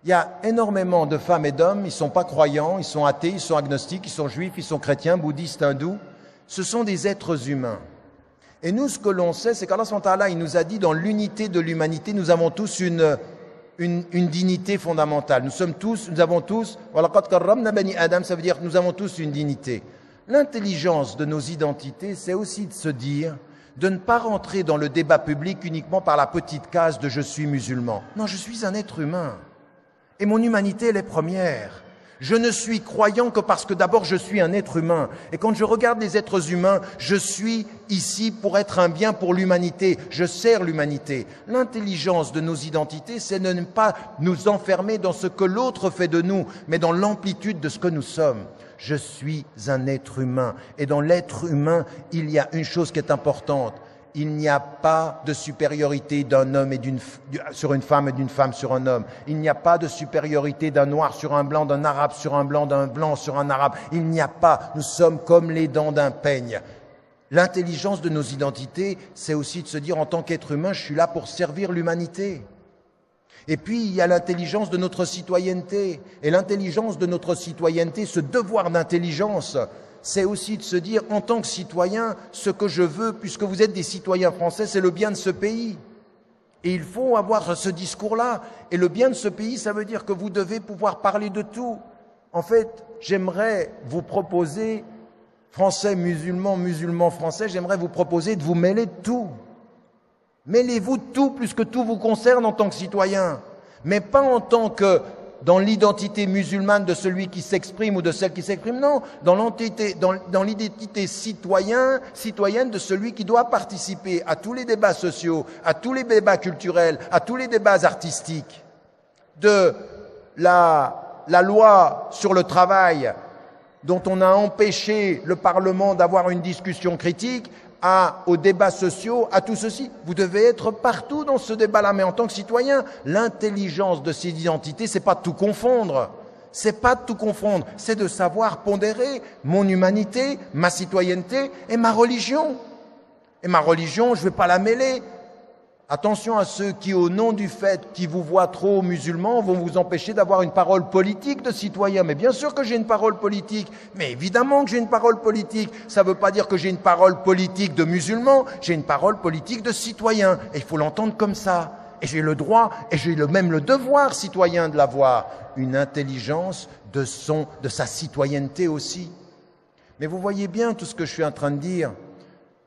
Il y a énormément de femmes et d'hommes, ils ne sont pas croyants, ils sont athées, ils sont agnostiques, ils sont juifs, ils sont chrétiens, bouddhistes, hindous. Ce sont des êtres humains. Et nous, ce que l'on sait, c'est qu'Allah subhanahu wa ta'ala, il nous a dit, dans l'unité de l'humanité, nous avons tous une dignité fondamentale. Nous avons tous, walaqad karramna bani Adam, ça veut dire que nous avons tous une dignité. L'intelligence de nos identités, c'est aussi de se dire, de ne pas rentrer dans le débat public uniquement par la petite case de « je suis musulman ». Non, je suis un être humain. Et mon humanité, elle est première. Je ne suis croyant que parce que d'abord je suis un être humain. Et quand je regarde les êtres humains, je suis ici pour être un bien pour l'humanité. Je sers l'humanité. L'intelligence de nos identités, c'est de ne pas nous enfermer dans ce que l'autre fait de nous, mais dans l'amplitude de ce que nous sommes. Je suis un être humain. Et dans l'être humain, il y a une chose qui est importante. Il n'y a pas de supériorité d'un homme sur une femme et d'une femme sur un homme. Il n'y a pas de supériorité d'un noir sur un blanc, d'un arabe sur un blanc, d'un blanc sur un arabe. Il n'y a pas. Nous sommes comme les dents d'un peigne. L'intelligence de nos identités, c'est aussi de se dire en tant qu'être humain, je suis là pour servir l'humanité. Et puis, il y a l'intelligence de notre citoyenneté. Et l'intelligence de notre citoyenneté, ce devoir d'intelligence, c'est aussi de se dire, en tant que citoyen, ce que je veux, puisque vous êtes des citoyens français, c'est le bien de ce pays. Et il faut avoir ce discours-là. Et le bien de ce pays, ça veut dire que vous devez pouvoir parler de tout. En fait, j'aimerais vous proposer, français, musulmans, musulmans, français, j'aimerais vous proposer de vous mêler de tout. Mêlez-vous de tout, puisque tout vous concerne en tant que citoyen. Mais pas en tant que dans l'identité musulmane de celui qui s'exprime ou de celle qui s'exprime, non, dans l'identité citoyenne de celui qui doit participer à tous les débats sociaux, à tous les débats culturels, à tous les débats artistiques, de la loi sur le travail dont on a empêché le Parlement d'avoir une discussion critique, aux débats sociaux, à tout ceci. Vous devez être partout dans ce débat-là, mais en tant que citoyen, l'intelligence de ces identités, c'est pas de tout confondre. C'est pas de tout confondre, c'est de savoir pondérer mon humanité, ma citoyenneté et ma religion. Et ma religion, je vais pas la mêler. Attention à ceux qui, au nom du fait qu'ils vous voient trop musulmans, vont vous empêcher d'avoir une parole politique de citoyen. Mais bien sûr que j'ai une parole politique, mais évidemment que j'ai une parole politique. Ça ne veut pas dire que j'ai une parole politique de musulman, j'ai une parole politique de citoyen. Et il faut l'entendre comme ça. Et j'ai le droit, et j'ai même le devoir citoyen de l'avoir. Une intelligence de sa citoyenneté aussi. Mais vous voyez bien tout ce que je suis en train de dire.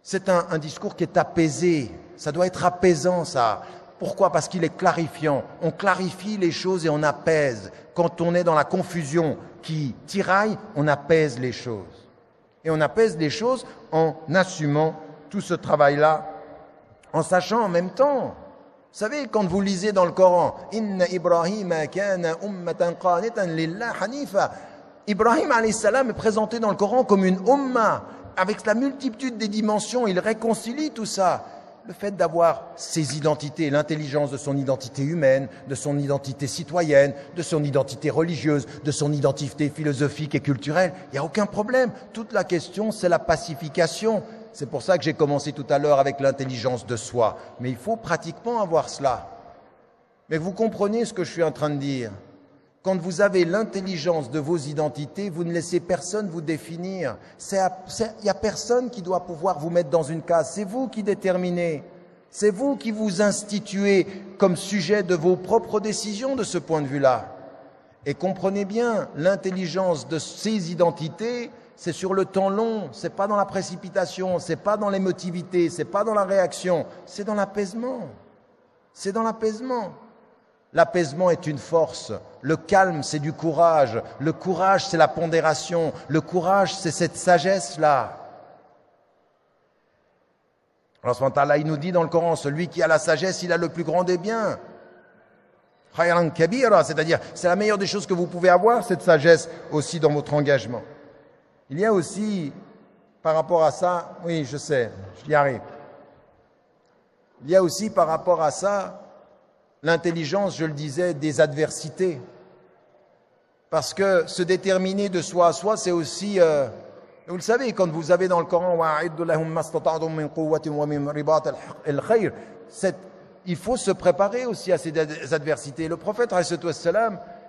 C'est un discours qui est apaisé. Ça doit être apaisant, ça. Pourquoi? Parce qu'il est clarifiant. On clarifie les choses et on apaise. Quand on est dans la confusion qui tiraille, on apaise les choses. Et on apaise les choses en assumant tout ce travail-là, en sachant en même temps. Vous savez, quand vous lisez dans le Coran, « Inna Ibrahima kana ummatan qanitan lillah hanifa » Ibrahim alayhi salam est présenté dans le Coran comme une umma. Avec la multitude des dimensions, il réconcilie tout ça. Le fait d'avoir ses identités, l'intelligence de son identité humaine, de son identité citoyenne, de son identité religieuse, de son identité philosophique et culturelle, il n'y a aucun problème. Toute la question, c'est la pacification. C'est pour ça que j'ai commencé tout à l'heure avec l'intelligence de soi. Mais il faut pratiquement avoir cela. Mais vous comprenez ce que je suis en train de dire. Quand vous avez l'intelligence de vos identités, vous ne laissez personne vous définir. Il n'y a personne qui doit pouvoir vous mettre dans une case. C'est vous qui déterminez. C'est vous qui vous instituez comme sujet de vos propres décisions de ce point de vue-là. Et comprenez bien, l'intelligence de ces identités, c'est sur le temps long, c'est pas dans la précipitation, c'est pas dans l'émotivité, c'est pas dans la réaction, c'est dans l'apaisement. C'est dans l'apaisement. L'apaisement est une force, le calme c'est du courage, le courage c'est la pondération, le courage c'est cette sagesse-là. Alors ce moment-là, il nous dit dans le Coran, celui qui a la sagesse, il a le plus grand des biens. Khayran kabira, c'est-à-dire c'est la meilleure des choses que vous pouvez avoir, cette sagesse aussi dans votre engagement. Il y a aussi, par rapport à ça, oui je sais, j'y arrive. Il y a aussi par rapport à ça, l'intelligence, je le disais, des adversités. Parce que se déterminer de soi à soi, c'est aussi... vous le savez, quand vous avez dans le Coran il faut se préparer aussi à ces adversités. Le prophète,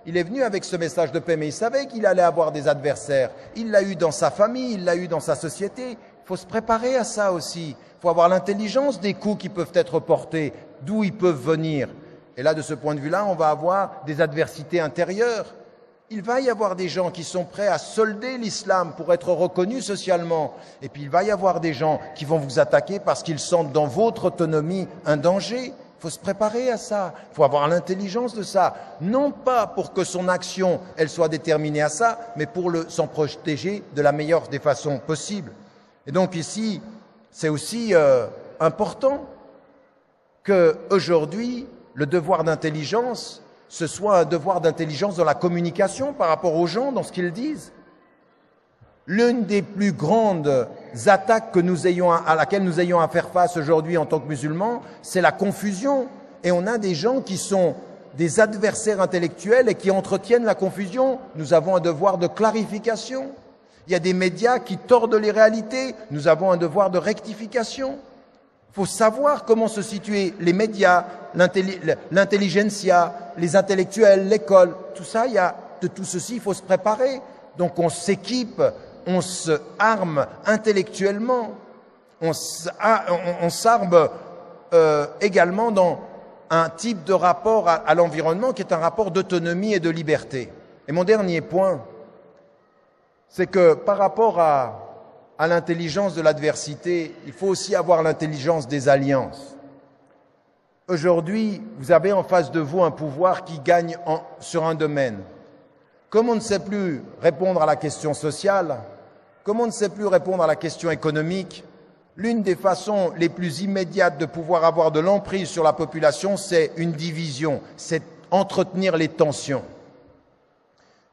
il est venu avec ce message de paix, mais il savait qu'il allait avoir des adversaires. Il l'a eu dans sa famille, il l'a eu dans sa société. Il faut se préparer à ça aussi. Il faut avoir l'intelligence des coups qui peuvent être portés, d'où ils peuvent venir. Et là, de ce point de vue-là, on va avoir des adversités intérieures. Il va y avoir des gens qui sont prêts à solder l'islam pour être reconnus socialement. Et puis il va y avoir des gens qui vont vous attaquer parce qu'ils sentent dans votre autonomie un danger. Il faut se préparer à ça. Il faut avoir l'intelligence de ça. Non pas pour que son action, elle soit déterminée à ça, mais pour s'en protéger de la meilleure des façons possibles. Et donc ici, c'est aussi important qu'aujourd'hui, le devoir d'intelligence, ce soit un devoir d'intelligence dans la communication par rapport aux gens, dans ce qu'ils disent. L'une des plus grandes attaques à laquelle nous ayons à faire face aujourd'hui en tant que musulmans, c'est la confusion. Et on a des gens qui sont des adversaires intellectuels et qui entretiennent la confusion. Nous avons un devoir de clarification. Il y a des médias qui tordent les réalités. Nous avons un devoir de rectification. Il faut savoir comment se situer les médias, l'intelligentsia, les intellectuels, l'école. Tout ça, de tout ceci, il faut se préparer. Donc on s'équipe, on se arme intellectuellement, on s'arme également dans un type de rapport à l'environnement qui est un rapport d'autonomie et de liberté. Et mon dernier point, c'est que par rapport à l'intelligence de l'adversité, il faut aussi avoir l'intelligence des alliances. Aujourd'hui, vous avez en face de vous un pouvoir qui gagne sur un domaine. Comme on ne sait plus répondre à la question sociale, comme on ne sait plus répondre à la question économique, l'une des façons les plus immédiates de pouvoir avoir de l'emprise sur la population, c'est une division, c'est entretenir les tensions.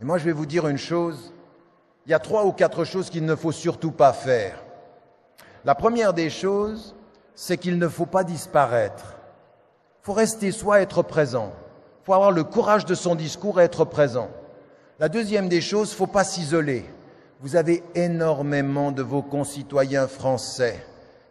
Et moi, je vais vous dire une chose. Il y a 3 ou 4 choses qu'il ne faut surtout pas faire. La première des choses, c'est qu'il ne faut pas disparaître. Il faut rester soi, être présent. Il faut avoir le courage de son discours et être présent. La deuxième des choses, il ne faut pas s'isoler. Vous avez énormément de vos concitoyens français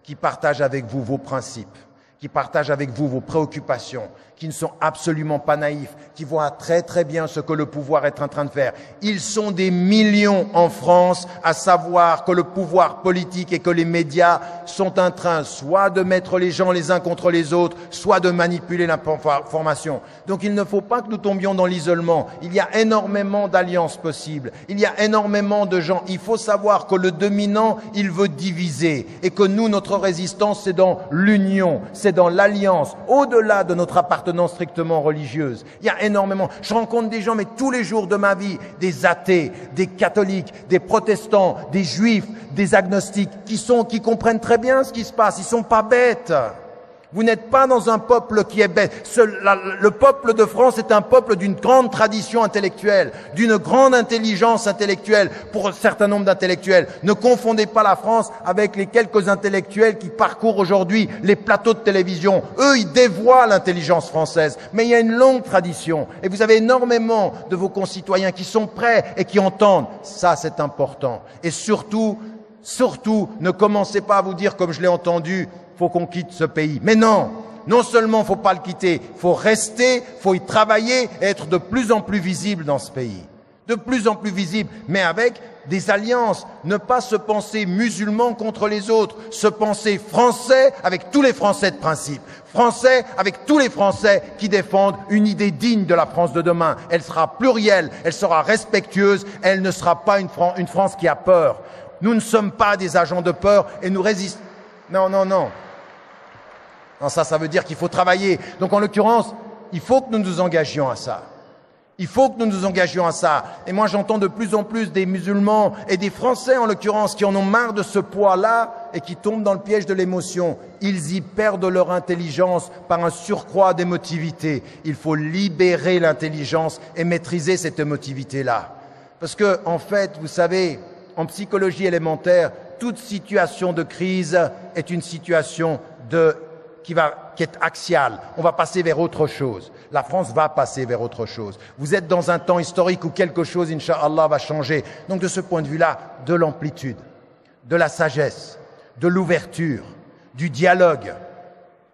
qui partagent avec vous vos principes, qui partagent avec vous vos préoccupations, qui ne sont absolument pas naïfs, qui voient très très bien ce que le pouvoir est en train de faire. Ils sont des millions en France à savoir que le pouvoir politique et que les médias sont en train soit de mettre les gens les uns contre les autres, soit de manipuler l'information. Donc il ne faut pas que nous tombions dans l'isolement. Il y a énormément d'alliances possibles. Il y a énormément de gens. Il faut savoir que le dominant, il veut diviser et que nous, notre résistance, c'est dans l'union, c'est dans l'alliance, au-delà de notre appartenance strictement religieuse. Il y a énormément. Je rencontre des gens, mais tous les jours de ma vie, des athées, des catholiques, des protestants, des juifs, des agnostiques, qui comprennent très bien ce qui se passe. Ils sont pas bêtes. Vous n'êtes pas dans un peuple qui est bête. Le peuple de France est un peuple d'une grande tradition intellectuelle, d'une grande intelligence intellectuelle pour un certain nombre d'intellectuels. Ne confondez pas la France avec les quelques intellectuels qui parcourent aujourd'hui les plateaux de télévision. Eux, ils dévoient l'intelligence française. Mais il y a une longue tradition. Et vous avez énormément de vos concitoyens qui sont prêts et qui entendent. Ça, c'est important. Et surtout, surtout, ne commencez pas à vous dire, comme je l'ai entendu, faut qu'on quitte ce pays. Mais non, non seulement faut pas le quitter, faut rester, faut y travailler et être de plus en plus visible dans ce pays. De plus en plus visible, mais avec des alliances. Ne pas se penser musulman contre les autres, se penser français avec tous les Français de principe. Français avec tous les Français qui défendent une idée digne de la France de demain. Elle sera plurielle, elle sera respectueuse, elle ne sera pas une France qui a peur. Nous ne sommes pas des agents de peur et nous résistons. Non, non, non. Non, ça veut dire qu'il faut travailler. Donc en l'occurrence, il faut que nous nous engagions à ça. Il faut que nous nous engagions à ça. Et moi, j'entends de plus en plus des musulmans et des Français, en l'occurrence, qui en ont marre de ce poids-là et qui tombent dans le piège de l'émotion. Ils y perdent leur intelligence par un surcroît d'émotivité. Il faut libérer l'intelligence et maîtriser cette émotivité-là. Parce que, en fait, vous savez, en psychologie élémentaire, toute situation de crise est une situation qui est axiale. On va passer vers autre chose. La France va passer vers autre chose. Vous êtes dans un temps historique où quelque chose, Inch'Allah, va changer. Donc de ce point de vue-là, de l'amplitude, de la sagesse, de l'ouverture, du dialogue,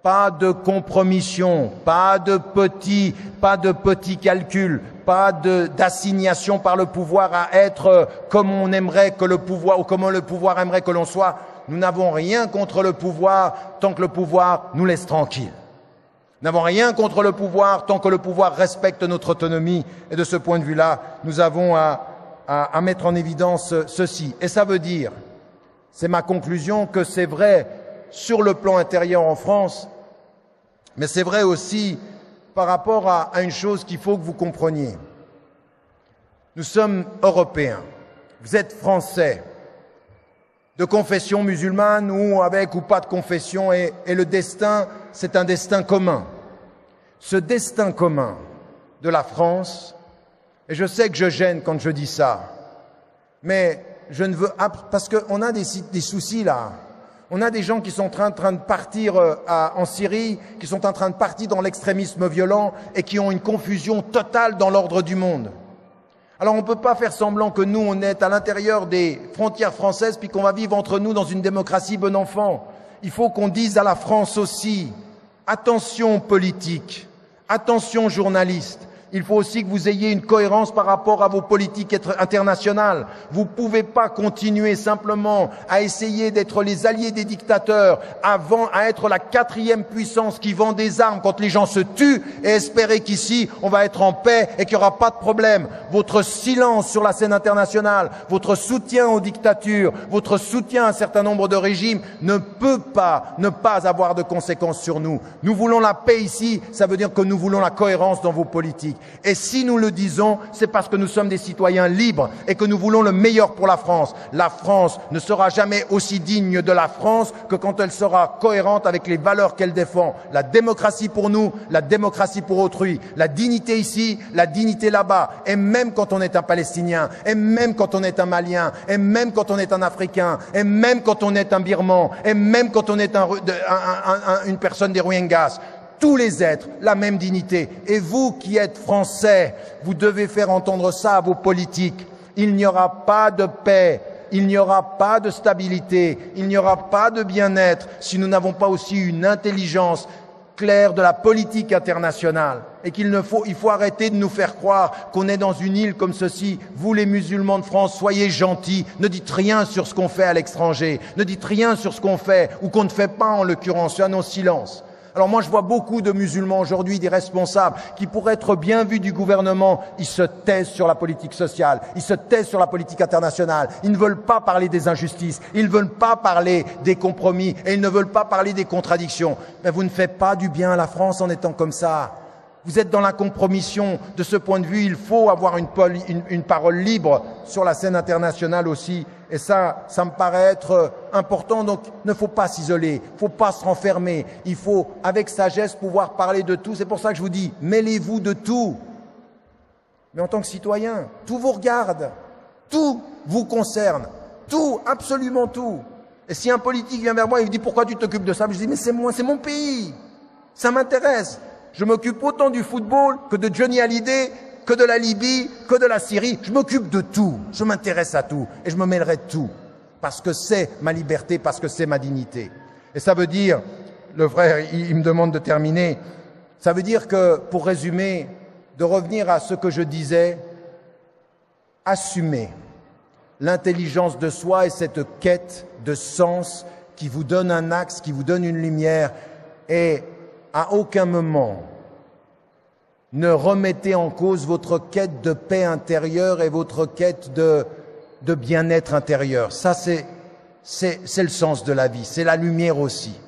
pas de compromission, pas de petits calculs, pas d'assignation par le pouvoir à être comme on aimerait que le pouvoir, ou comme le pouvoir aimerait que l'on soit. Nous n'avons rien contre le pouvoir tant que le pouvoir nous laisse tranquilles. Nous n'avons rien contre le pouvoir tant que le pouvoir respecte notre autonomie. Et de ce point de vue-là, nous avons à mettre en évidence ceci. Et ça veut dire, c'est ma conclusion, que c'est vrai sur le plan intérieur en France, mais c'est vrai aussi par rapport à une chose qu'il faut que vous compreniez. Nous sommes Européens, vous êtes Français, de confession musulmane ou avec ou pas de confession, et le destin, c'est un destin commun. Ce destin commun de la France, et je sais que je gêne quand je dis ça, mais je ne veux... Parce qu'on a des soucis là. On a des gens qui sont en train de partir en Syrie, qui sont en train de partir dans l'extrémisme violent et qui ont une confusion totale dans l'ordre du monde. Alors on ne peut pas faire semblant que nous, on est à l'intérieur des frontières françaises puis qu'on va vivre entre nous dans une démocratie bon enfant. Il faut qu'on dise à la France aussi, attention politique, attention journalistes. Il faut aussi que vous ayez une cohérence par rapport à vos politiques internationales. Vous ne pouvez pas continuer simplement à essayer d'être les alliés des dictateurs avant à être la 4e puissance qui vend des armes quand les gens se tuent et espérer qu'ici on va être en paix et qu'il n'y aura pas de problème. Votre silence sur la scène internationale, votre soutien aux dictatures, votre soutien à un certain nombre de régimes ne peut pas ne pas avoir de conséquences sur nous. Nous voulons la paix ici, ça veut dire que nous voulons la cohérence dans vos politiques. Et si nous le disons, c'est parce que nous sommes des citoyens libres et que nous voulons le meilleur pour la France. La France ne sera jamais aussi digne de la France que quand elle sera cohérente avec les valeurs qu'elle défend. La démocratie pour nous, la démocratie pour autrui. La dignité ici, la dignité là-bas. Et même quand on est un Palestinien, et même quand on est un Malien, et même quand on est un Africain, et même quand on est un Birman, et même quand on est une personne des Rohingyas. Tous les êtres, la même dignité. Et vous qui êtes Français, vous devez faire entendre ça à vos politiques. Il n'y aura pas de paix, il n'y aura pas de stabilité, il n'y aura pas de bien-être si nous n'avons pas aussi une intelligence claire de la politique internationale. Et il faut arrêter de nous faire croire qu'on est dans une île comme ceci. Vous les musulmans de France, soyez gentils, ne dites rien sur ce qu'on fait à l'étranger, ne dites rien sur ce qu'on fait ou qu'on ne fait pas en l'occurrence, un non-silence. Alors moi je vois beaucoup de musulmans aujourd'hui, des responsables, qui pour être bien vus du gouvernement, ils se taisent sur la politique sociale, ils se taisent sur la politique internationale, ils ne veulent pas parler des injustices, ils ne veulent pas parler des compromis et ils ne veulent pas parler des contradictions. Mais vous ne faites pas du bien à la France en étant comme ça. Vous êtes dans la compromission. De ce point de vue, il faut avoir une parole libre sur la scène internationale aussi. Et ça me paraît être important. Donc, il ne faut pas s'isoler, il ne faut pas se renfermer. Il faut, avec sagesse, pouvoir parler de tout. C'est pour ça que je vous dis, mêlez-vous de tout. Mais en tant que citoyen, tout vous regarde, tout vous concerne, tout, absolument tout. Et si un politique vient vers moi et me dit « Pourquoi tu t'occupes de ça ?» Je dis « Mais c'est moi, c'est mon pays, ça m'intéresse. » Je m'occupe autant du football que de Johnny Hallyday, que de la Libye, que de la Syrie. Je m'occupe de tout. Je m'intéresse à tout. Et je me mêlerai de tout. parce que c'est ma liberté, parce que c'est ma dignité. Et ça veut dire, le frère, il me demande de terminer, ça veut dire que, pour résumer, de revenir à ce que je disais, assumer l'intelligence de soi et cette quête de sens qui vous donne un axe, qui vous donne une lumière, et à aucun moment ne remettez en cause votre quête de paix intérieure et votre quête de bien-être intérieur. Ça, c'est le sens de la vie, c'est la lumière aussi.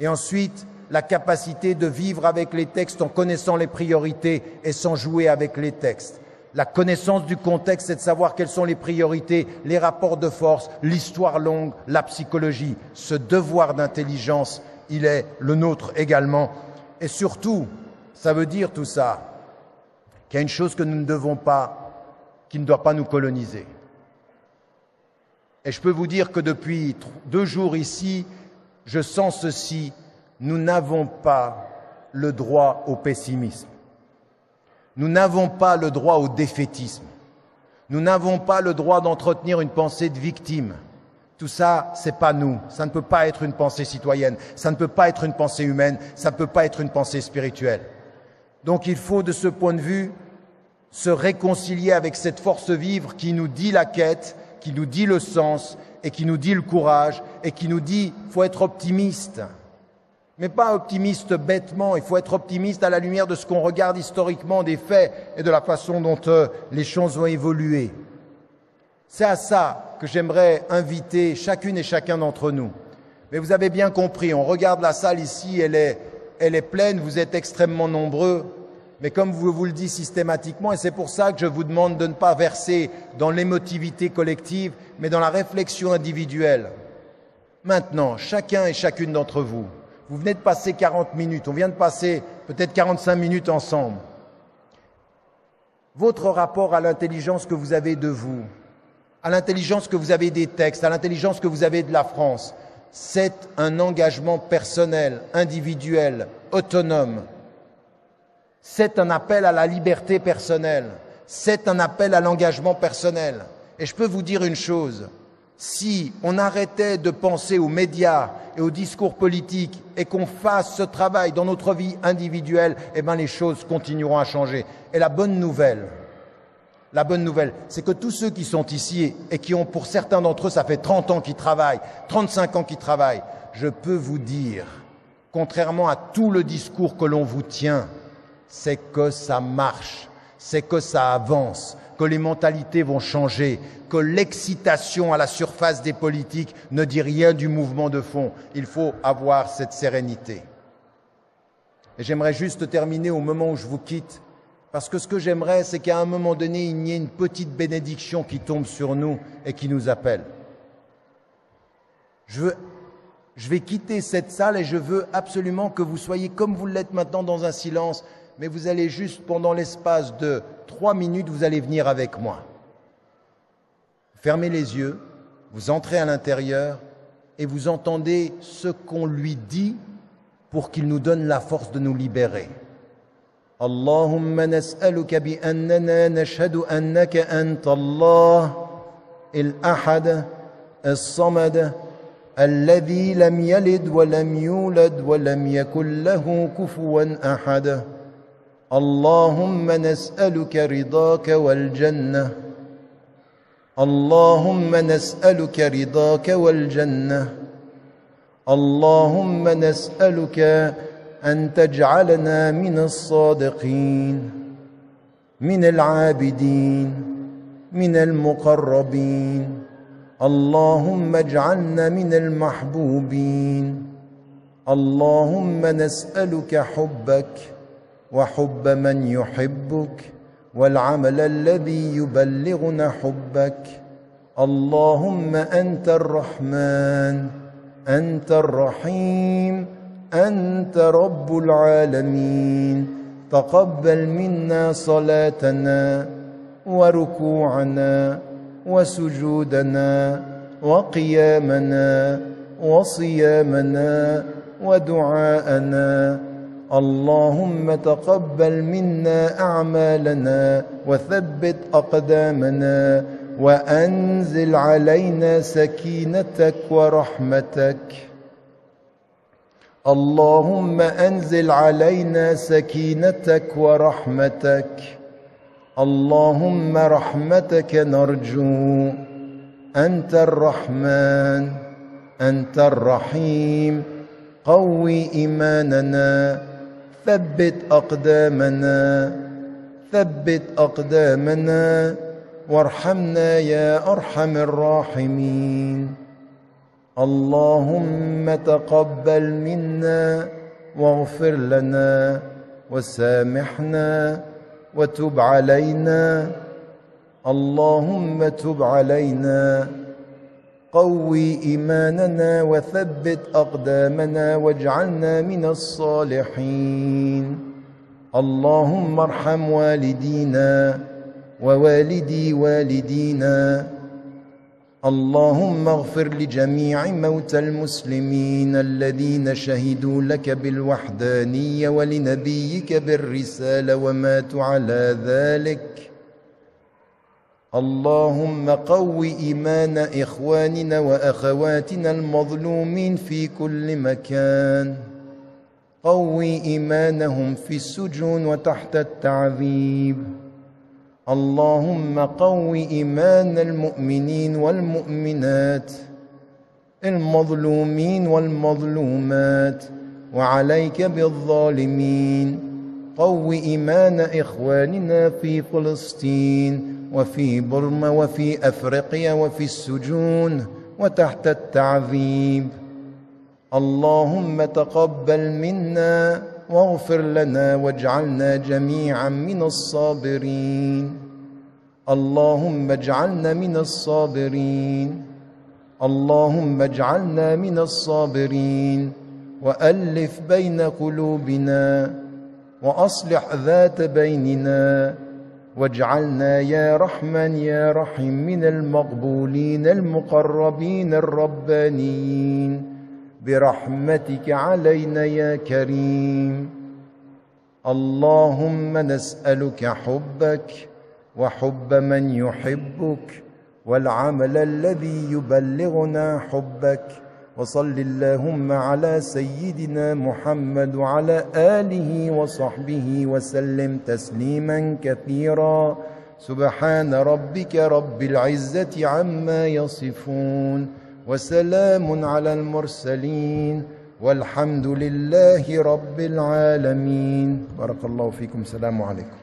Et ensuite, la capacité de vivre avec les textes en connaissant les priorités et sans jouer avec les textes. La connaissance du contexte, c'est de savoir quelles sont les priorités, les rapports de force, l'histoire longue, la psychologie. Ce devoir d'intelligence, il est le nôtre également. Et surtout, ça veut dire tout ça, qu'il y a une chose que nous ne devons pas, qui ne doit pas nous coloniser. Et je peux vous dire que depuis 2 jours ici, je sens ceci, nous n'avons pas le droit au pessimisme. Nous n'avons pas le droit au défaitisme. Nous n'avons pas le droit d'entretenir une pensée de victime. Tout ça, c'est pas nous. Ça ne peut pas être une pensée citoyenne. Ça ne peut pas être une pensée humaine. Ça ne peut pas être une pensée spirituelle. Donc il faut, de ce point de vue, se réconcilier avec cette force vive qui nous dit la quête, qui nous dit le sens et qui nous dit le courage et qui nous dit « faut être optimiste ». Mais pas optimiste bêtement, il faut être optimiste à la lumière de ce qu'on regarde historiquement des faits et de la façon dont les choses ont évolué. C'est à ça que j'aimerais inviter chacune et chacun d'entre nous. Mais vous avez bien compris, on regarde la salle ici, elle est pleine, vous êtes extrêmement nombreux, mais comme je vous le dis systématiquement, et c'est pour ça que je vous demande de ne pas verser dans l'émotivité collective, mais dans la réflexion individuelle. Maintenant, chacun et chacune d'entre vous, vous venez de passer 40 minutes, on vient de passer peut-être 45 minutes ensemble. Votre rapport à l'intelligence que vous avez de vous, à l'intelligence que vous avez des textes, à l'intelligence que vous avez de la France, c'est un engagement personnel, individuel, autonome. C'est un appel à la liberté personnelle, c'est un appel à l'engagement personnel. Et je peux vous dire une chose, si on arrêtait de penser aux médias et aux discours politiques et qu'on fasse ce travail dans notre vie individuelle, eh bien les choses continueront à changer. Et la bonne nouvelle, c'est que tous ceux qui sont ici et qui ont, pour certains d'entre eux, ça fait 30 ans qu'ils travaillent, 35 ans qu'ils travaillent, je peux vous dire, contrairement à tout le discours que l'on vous tient, c'est que ça marche, c'est que ça avance, que les mentalités vont changer, que l'excitation à la surface des politiques ne dit rien du mouvement de fond. Il faut avoir cette sérénité. Et j'aimerais juste terminer au moment où je vous quitte, parce que ce que j'aimerais, c'est qu'à un moment donné, il y ait une petite bénédiction qui tombe sur nous et qui nous appelle. Je vais quitter cette salle et je veux absolument que vous soyez comme vous l'êtes maintenant dans un silence, mais vous allez juste, pendant l'espace de 3 minutes, vous allez venir avec moi. Fermez les yeux, vous entrez à l'intérieur et vous entendez ce qu'on lui dit pour qu'il nous donne la force de nous libérer. Allahumma nas'aluka bi annana nashhadu annaka anta Allah al-ahad as-samad alladhi lam yalid wa lam yulad wa lam yakul lahu kufuwan ahad. Allahumma nas'aluka ridaka wal jannah. اللهم نسألك رضاك والجنة اللهم نسألك أن تجعلنا من الصادقين من العابدين من المقربين اللهم اجعلنا من المحبوبين اللهم نسألك حبك وحب من يحبك والعمل الذي يبلغنا حبك اللهم أنت الرحمن أنت الرحيم أنت رب العالمين تقبل منا صلاتنا وركوعنا وسجودنا وقيامنا وصيامنا ودعاءنا اللهم تقبل منا أعمالنا وثبت أقدامنا وأنزل علينا سكينتك ورحمتك. اللهم أنزل علينا سكينتك ورحمتك. اللهم رحمتك نرجو. أنت الرحمن، أنت الرحيم. قوي إيماننا، ثبت أقدامنا، ثبت أقدامنا، وارحمنا يا أرحم الراحمين. اللهم تقبل منا واغفر لنا وسامحنا وتب علينا. اللهم تب علينا، قوي إيماننا وثبت أقدامنا واجعلنا من الصالحين. اللهم ارحم والدينا ووالدي والدينا. اللهم اغفر لجميع موتى المسلمين الذين شهدوا لك بالوحدانية ولنبيك بالرسالة وماتوا على ذلك. اللهم قو إيمان إخواننا وأخواتنا المظلومين في كل مكان، قو إيمانهم في السجون وتحت التعذيب. اللهم قو إيمان المؤمنين والمؤمنات المظلومين والمظلومات، وعليك بالظالمين. قو إيمان إخواننا في فلسطين وفي برما وفي أفريقيا وفي السجون وتحت التعذيب. اللهم تقبل منا واغفر لنا واجعلنا جميعا من الصابرين. اللهم اجعلنا من الصابرين. اللهم اجعلنا من الصابرين، وألف بين قلوبنا وأصلح ذات بيننا، واجعلنا يا رحمن يا رحيم من المقبولين المقربين الربانيين برحمتك علينا يا كريم. اللهم نسألك حبك وحب من يحبك والعمل الذي يبلغنا حبك. وصل اللهم على سيدنا محمد وعلى آله وصحبه وسلم تسليما كثيرا. سبحان ربك رب العزة عما يصفون، وسلام على المرسلين، والحمد لله رب العالمين. بارك الله فيكم. السلام عليكم.